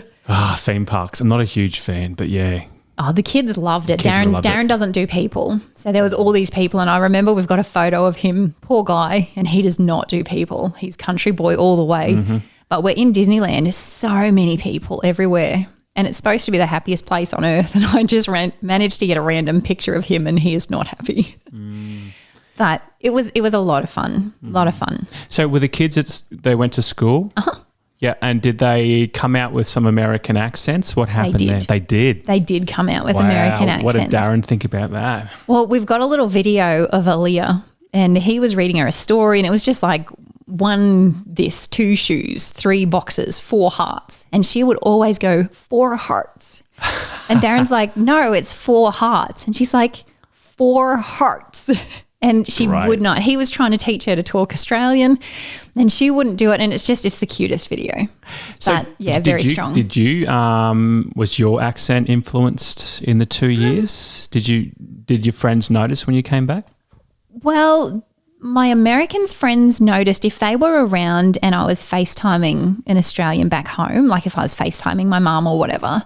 Theme parks. I'm not a huge fan, but yeah. Oh, the kids loved it. Kids loved it. Darren doesn't do people. So there was all these people, and I remember we've got a photo of him, poor guy, and he does not do people. He's country boy all the way. Mm-hmm. But we're in Disneyland. There's so many people everywhere, and it's supposed to be the happiest place on earth, and I just managed to get a random picture of him, and he is not happy. But it was a lot of fun, So were the kids, they went to school? Uh-huh. Yeah, and did they come out with some American accents? What happened did. there? They did. They did come out with Wow. American accents. What did Darren think about that? Well, we've got a little video of Aaliyah, and he was reading her a story, and it was just like 1 this, 2 shoes, 3 boxes, 4 hearts. And she would always go, 4 hearts. And Darren's like, no, it's 4 hearts. And she's like, 4 hearts. And she Right. would not. He was trying to teach her to talk Australian, and she wouldn't do it. And it's the cutest video. But yeah, very strong. Did you, was your accent influenced in the 2 years? Did your friends notice when you came back? Well, my American friends noticed if they were around and I was FaceTiming an Australian back home, like if I was FaceTiming my mum or whatever,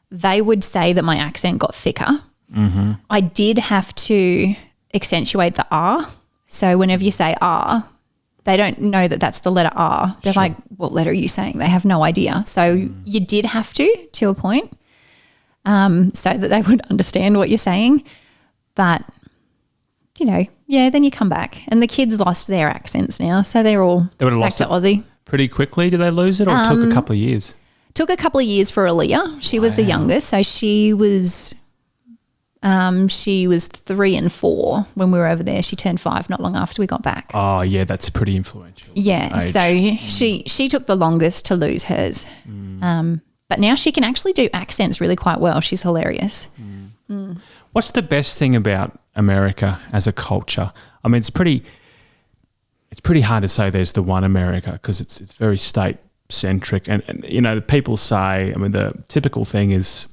they would say that my accent got thicker. Mm-hmm. I did have to accentuate the R. So whenever you say R, they don't know that that's the letter R. They're like, what letter are you saying? They have no idea. So you did have to a point, so that they would understand what you're saying. But, you know, yeah, then you come back. And the kids lost their accents now, so they're all They would have back lost to it Aussie. pretty quickly. Did they lose it, or it took a couple of years? Took a couple of years for Aaliyah. She was the youngest, so she was 3 and 4 when we were over there. She turned 5 not long after we got back. Oh, yeah, that's pretty influential. Yeah, age. so she took the longest to lose hers. But now she can actually do accents really quite well. She's hilarious. What's the best thing about America as a culture? I mean, it's pretty hard to say there's the one America, because it's very state-centric. And, you know, people say, I mean, the typical thing is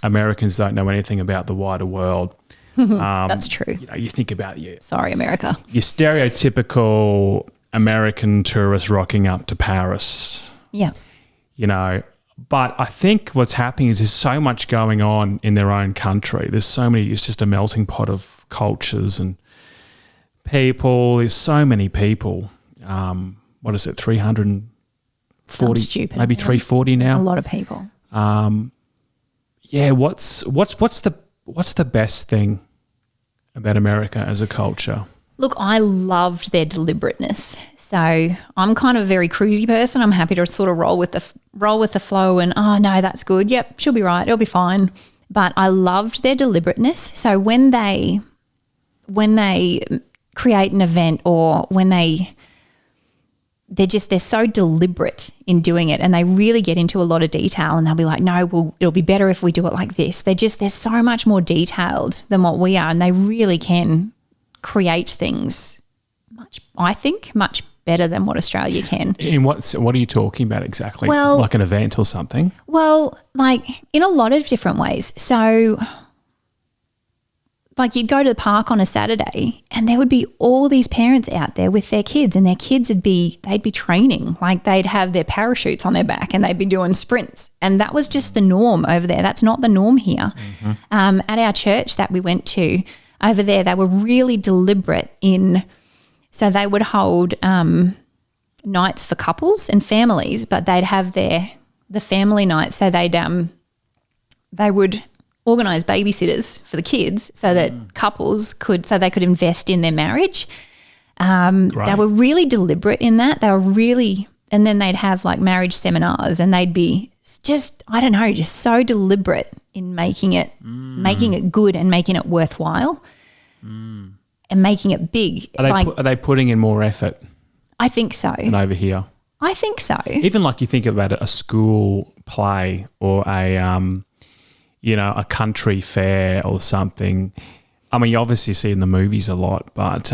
Americans don't know anything about the wider world. That's true. You know, you think about Sorry, America. your stereotypical American tourist rocking up to Paris, Yeah. you know. But I think what's happening is there's so much going on in their own country. It's just a melting pot of cultures and people. There's so many people. What is it, 340? Stupid. Maybe 340 now. A lot of people. Yeah, what's the best thing about America as a culture? Look, I loved their deliberateness. So I'm kind of a very cruisy person. I'm happy to sort of roll with the flow and, oh, no, that's good. Yep, she'll be right. It'll be fine. But I loved their deliberateness. So when they create an event, or when they're so deliberate in doing it, and they really get into a lot of detail, and they'll be like, no, well, it'll be better if we do it like this. They're so much more detailed than what we are, and they really can create things much better than what Australia can. In what are you talking about exactly? Well, like an event or something? Well, like in a lot of different ways. So like you'd go to the park on a Saturday and there would be all these parents out there with their kids, and their kids they'd be training. Like they'd have their parachutes on their back and they'd be doing sprints. And that was just the norm over there. That's not the norm here. Mm-hmm. At our church that we went to over there, they were really deliberate so they would hold nights for couples and families, but they'd have the family night. So they would organise babysitters for the kids so that couples could invest in their marriage. They were really deliberate in that. And then they'd have like marriage seminars, and they'd be just so deliberate in making it good and making it worthwhile and making it big. Are they putting in more effort? I think so. Than over here? I think so. Even like you think about a school play or a country fair or something. I mean, you obviously see in the movies a lot, but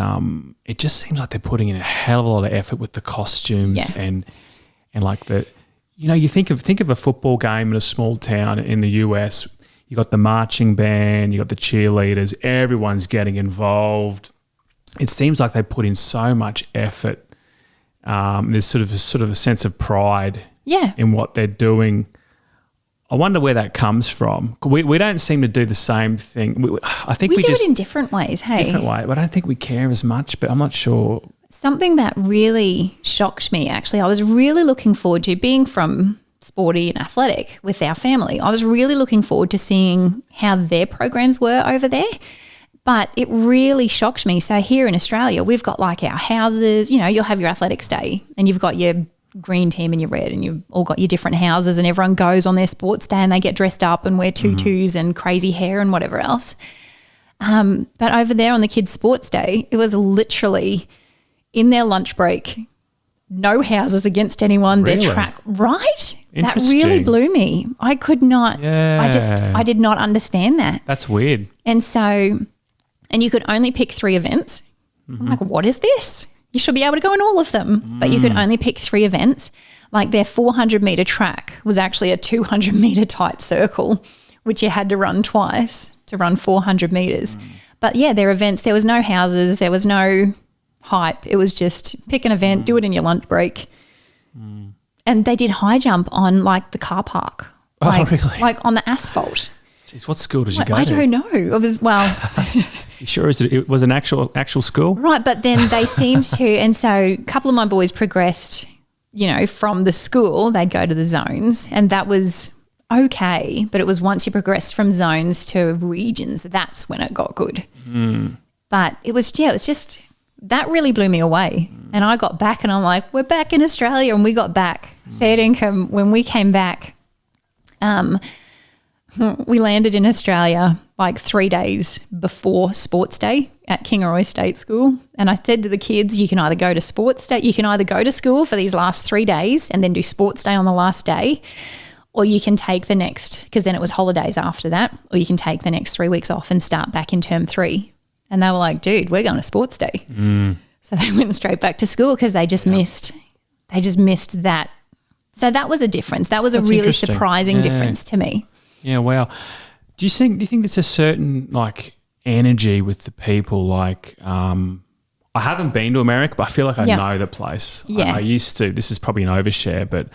it just seems like they're putting in a hell of a lot of effort with the costumes and like you think of a football game in a small town in the US. You got the marching band, you got the cheerleaders, everyone's getting involved. It seems like they put in so much effort. There's sort of a sense of pride in what they're doing. I wonder where that comes from. We don't seem to do the same thing. I think we do it in different ways, hey? Different way, but I don't think we care as much, but I'm not sure. Something that really shocked me, actually, I was really looking forward to being from sporty and athletic with our family. I was really looking forward to seeing how their programs were over there. But it really shocked me. So here in Australia, we've got like our houses, you'll have your athletics day and you've got your green team and your red and you've all got your different houses and everyone goes on their sports day and they get dressed up and wear tutus and crazy hair and whatever else. But over there on the kids' sports day, it was literally in their lunch break, no houses against anyone, Really? their track, right? That really blew me. I could not, I did not understand that. That's weird. And so, and you could only pick 3 events. I'm like, what is this? You should be able to go in all of them, but you could only pick 3 events. Like their 400-metre track was actually a 200-metre tight circle, which you had to run twice to run 400 metres. But yeah, their events, there was no houses, there was no hype. It was just pick an event, do it in your lunch break. And they did high jump on like the car park. Like, really? Like on the asphalt. Jeez, what school did you go to? I don't know. It was, You sure it was an actual school? Right, but then they seemed to, and so a couple of my boys progressed, from the school, they'd go to the zones, and that was okay, but it was once you progressed from zones to regions, that's when it got good. But it was just, that really blew me away. And I got back and I'm like, we're back in Australia, and we got back. Fair income, when we came back, we landed in Australia like 3 days before sports day at Kingaroy State School. And I said to the kids, you can either go to sports day, you can either go to school for these last 3 days and then do sports day on the last day, or you can take the next, because then it was holidays after that, or you can take the next 3 weeks off and start back in term 3. And they were like, dude, we're going to sports day. So they went straight back to school because they just missed that. So that was a difference. That was a really surprising difference to me. Yeah, wow. Do you think there's a certain like energy with the people? Like, I haven't been to America, but I feel like I know the place. Yeah. I used to. This is probably an overshare, but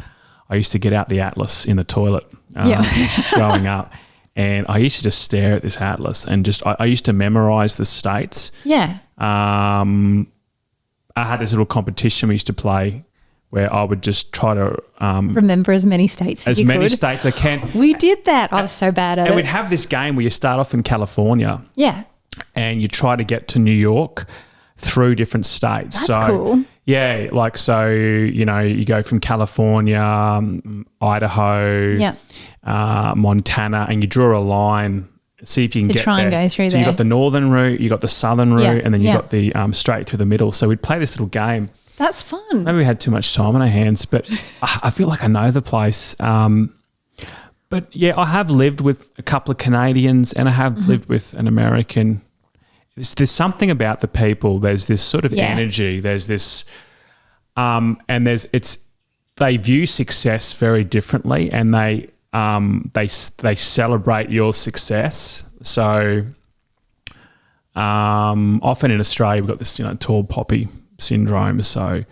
I used to get out the atlas in the toilet growing up, and I used to just stare at this atlas and just I used to memorize the states. Yeah. I had this little competition we used to play where I would just try to remember as many states as you could. As many states I can. We did that. I was so bad at it. And we'd have this game where you start off in California. Yeah. And you try to get to New York through different states. That's cool. Yeah, like so, you go from California, Idaho, Montana, and you draw a line, see if you can get try there. And go through so there. you got the northern route, you got the southern route, and then you got the straight through the middle. So we'd play this little game. That's fun. Maybe we had too much time on our hands, but I feel like I know the place. But yeah, I have lived with a couple of Canadians and I have lived with an American. There's something about the people. There's this sort of energy. There's this, and they view success very differently, and they celebrate your success. So often in Australia, we've got this tall poppy syndrome. So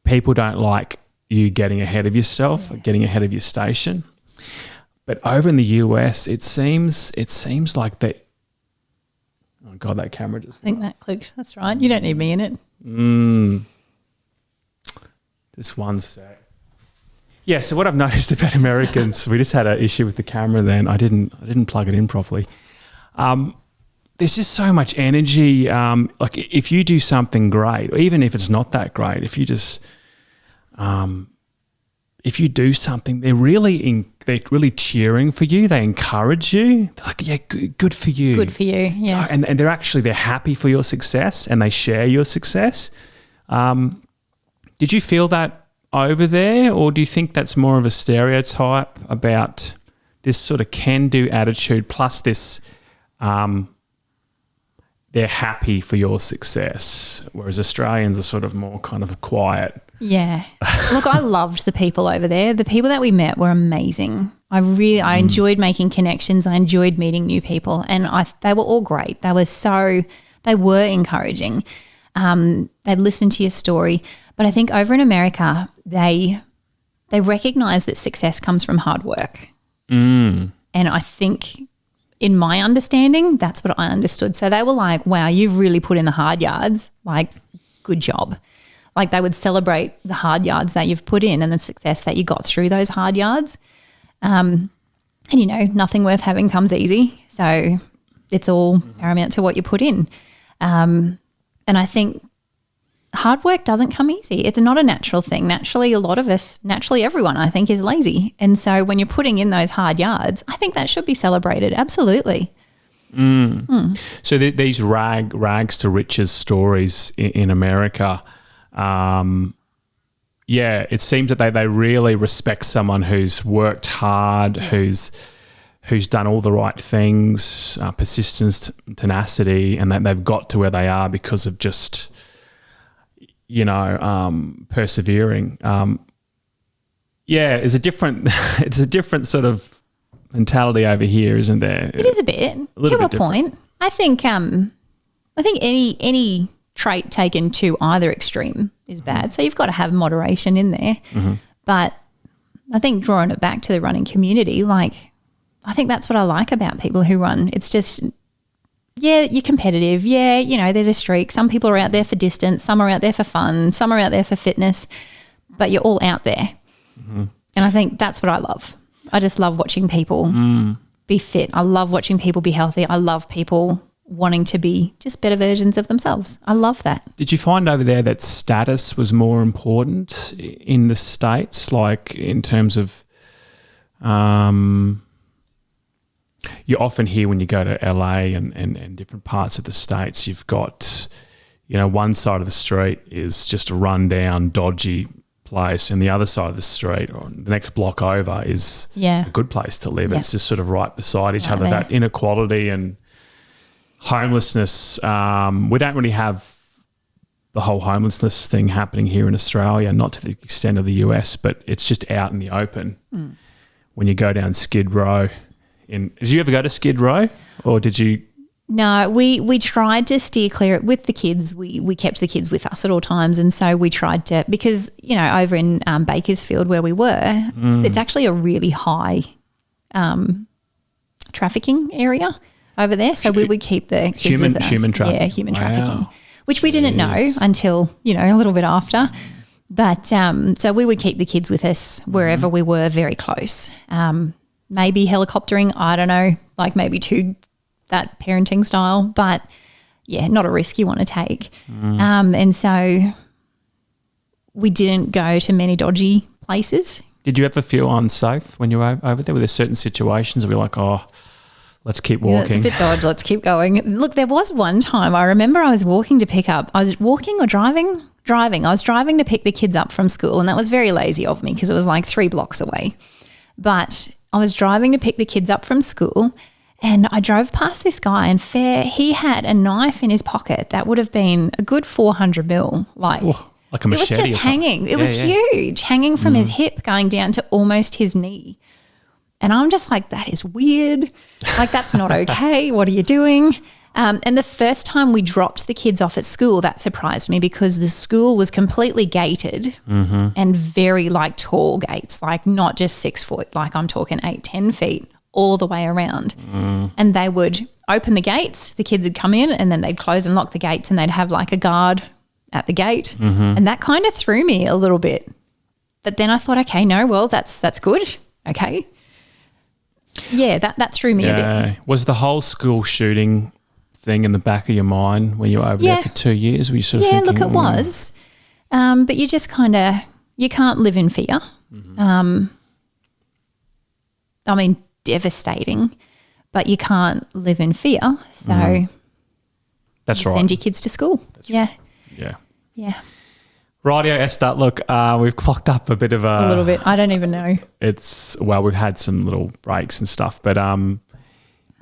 people don't like you getting ahead of yourself, getting ahead of your station. But over in the US, it seems like that. Oh God, that camera just. I think that clicked. That's right. You don't need me in it. Just one sec. Yeah. So what I've noticed about Americans, we just had an issue with the camera. Then I didn't plug it in properly. There's just so much energy. Like if you do something great, or even if it's not that great, if you just, if you do something, they're really cheering for you. They encourage you. They're like, yeah, good for you. Good for you. Yeah. And they're happy for your success and they share your success. Did you feel that over there, or do you think that's more of a stereotype about this sort of can-do attitude plus this they're happy for your success, whereas Australians are sort of more kind of quiet. Yeah. Look, I loved the people over there. The people that we met were amazing. I enjoyed making connections. I enjoyed meeting new people, and they were all great. They were encouraging. They'd listen to your story. But I think over in America, they recognise that success comes from hard work. And I think, in my understanding, that's what I understood. So they were like, wow, you've really put in the hard yards. Like, good job. Like, they would celebrate the hard yards that you've put in and the success that you got through those hard yards. And, you know, nothing worth having comes easy. So it's all paramount to what you put in. And I think hard work doesn't come easy. It's not a natural thing. Naturally, everyone, I think, is lazy. And so when you're putting in those hard yards, I think that should be celebrated. Absolutely. So these rags to riches stories in America, it seems that they really respect someone who's worked hard, who's done all the right things, persistence, tenacity, and that they've got to where they are because of just, persevering. It's a different sort of mentality over here, isn't there? It is a bit, to a point. I think any trait taken to either extreme is bad. So you've got to have moderation in there. But I think drawing it back to the running community, like, I think that's what I like about people who run. It's just, you're competitive. There's a streak. Some people are out there for distance. Some are out there for fun. Some are out there for fitness. But you're all out there. And I think that's what I love. I just love watching people be fit. I love watching people be healthy. I love people wanting to be just better versions of themselves. I love that. Did you find over there that status was more important in the States, like in terms of you often hear when you go to LA and different parts of the States, you've got, one side of the street is just a rundown, dodgy place, and the other side of the street or the next block over is a good place to live. It's just sort of right beside each other. That inequality and homelessness, we don't really have the whole homelessness thing happening here in Australia, not to the extent of the US, but it's just out in the open. When you go down Skid Row. Did you ever go to Skid Row, or did you? No, we tried to steer clear with the kids. We kept the kids with us at all times, and so we tried to, because over in Bakersfield where we were, it's actually a really high trafficking area over there. So we would keep the kids with us. Human trafficking. Yeah, human trafficking, which we didn't know until a little bit after. But so we would keep the kids with us wherever we were, very close. Maybe helicoptering, I don't know, like maybe to that parenting style, but not a risk you want to take. And so we didn't go to many dodgy places. Did you ever feel unsafe when you were over there? Were there certain situations where you're like, let's keep walking? It's a bit dodgy, let's keep going. Look, there was one time I remember I was walking to pick up, I was walking or driving. I was driving to pick the kids up from school, and that was very lazy of me because it was like 3 blocks away. But I was driving to pick the kids up from school, and I drove past this guy, and he had a knife in his pocket that would have been a good 400 mil. Like a machete. It was just hanging. It was huge, hanging from his hip going down to almost his knee. And I'm just like, that is weird. Like, that's not okay. What are you doing? And the first time we dropped the kids off at school, that surprised me because the school was completely gated and very tall gates, like not just 6 foot, like I'm talking 8-10 feet all the way around. And they would open the gates, the kids would come in, and then they'd close and lock the gates, and they'd have like a guard at the gate. And that kind of threw me a little bit. But then I thought, okay, no, well, that's good. Okay. Yeah, that threw me a bit. Was the whole school shooting thing in the back of your mind when you were over there for 2 years? Were you sort of thinking? Look, it was. But you just you can't live in fear. I mean, devastating, but you can't live in fear. So that's right. Send your kids to school. That's right. Yeah. Rightio, Esther. Look, we've clocked up a bit of a little bit. I don't even know. We've had some little breaks and stuff, but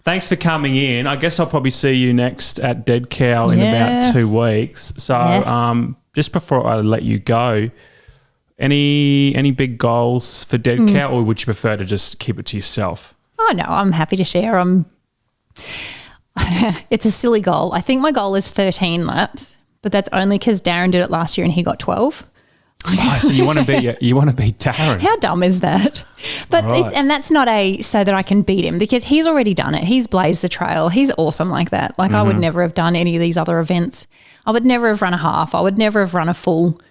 Thanks for coming in. I guess I'll probably see you next at Dead Cow in Yes. about 2 weeks. So Yes. just before I let you go, any big goals for Dead Cow, or would you prefer to just keep it to yourself? Oh, no, I'm happy to share. It's a silly goal. I think my goal is 13 laps, but that's only because Darren did it last year and he got 12. Oh, so you want to be Darren? How dumb is that? But Right. and that's not so that I can beat him, because he's already done it. He's blazed the trail. He's awesome like that. Like I would never have done any of these other events. I would never have run a half. I would never have run a full.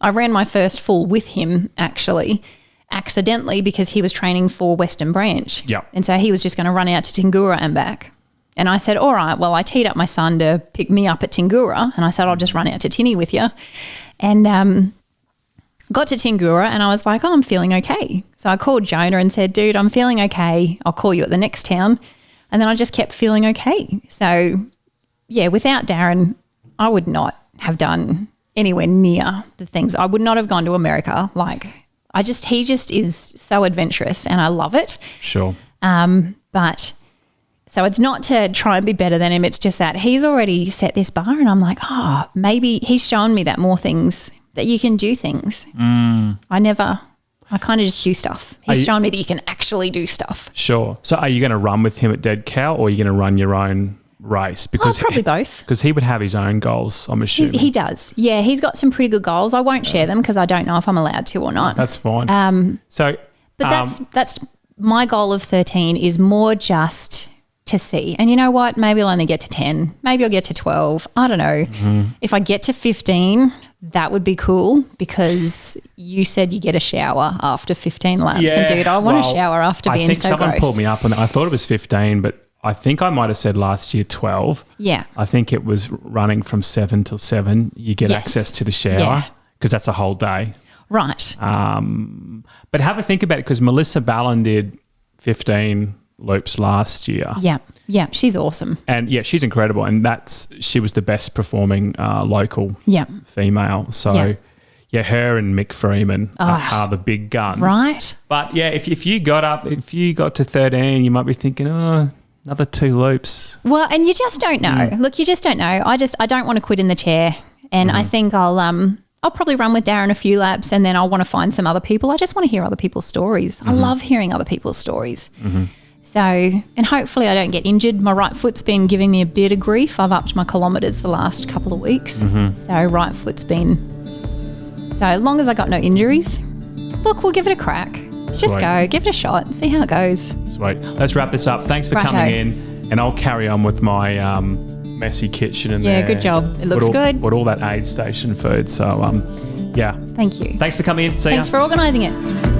I ran my first full with him actually, accidentally, because he was training for Western Branch. Yep. And so he was just going to run out to Tingura and back. And I said, all right, well, I teed up my son to pick me up at Tingura, and I said, I'll just run out to Tinny with you. And got to Tingura and I was like, oh, I'm feeling okay. So I called Jonah and said, dude, I'm feeling okay. I'll call you at the next town. And then I just kept feeling okay. So, yeah, without Darren, I would not have done anywhere near the things. I would not have gone to America. He just is so adventurous and I love it. Sure. But so it's not to try and be better than him. It's just that he's already set this bar and I'm like, maybe he's shown me that more things, that you can do things. I kind of just do stuff. He's shown me that you can actually do stuff. Sure. So are you going to run with him at Dead Cow, or are you going to run your own race? Because Probably both. Because he would have his own goals, I'm assuming. He does. Yeah, he's got some pretty good goals. I won't share them because I don't know if I'm allowed to or not. That's fine. But that's my goal of 13 is more just to see. And you know what? Maybe I'll only get to 10. Maybe I'll get to 12. I don't know. Mm-hmm. If I get to 15, that would be cool, because you said you get a shower after 15 laps. And dude, I want a shower after being so gross. I think someone pulled me up on that. I thought it was 15, but I think I might have said last year 12. Yeah. I think it was running from 7 till 7. You get access to the shower because that's a whole day. Right. But have a think about it, because Melissa Ballon did 15 loops last year. Yeah. Yeah. She's awesome. And she's incredible. And she was the best performing local female. So her and Mick Freeman are the big guns. Right. But if you got to 13, you might be thinking, another 2 loops. Well, and you just don't know. Look, you just don't know. I don't want to quit in the chair. And I think I'll probably run with Darren a few laps, and then I'll want to find some other people. I just want to hear other people's stories. I love hearing other people's stories. So, and hopefully I don't get injured. My right foot's been giving me a bit of grief. I've upped my kilometres the last couple of weeks. So right foot's been, so as long as I got no injuries, look, we'll give it a crack. Just Sweet. Go, give it a shot, see how it goes. Sweet. Let's wrap this up. Thanks for coming in, and I'll carry on with my messy kitchen in there. Yeah, good job. It looks good. With all that aid station food. So, Thank you. Thanks for coming in. See ya. Thanks for organising it.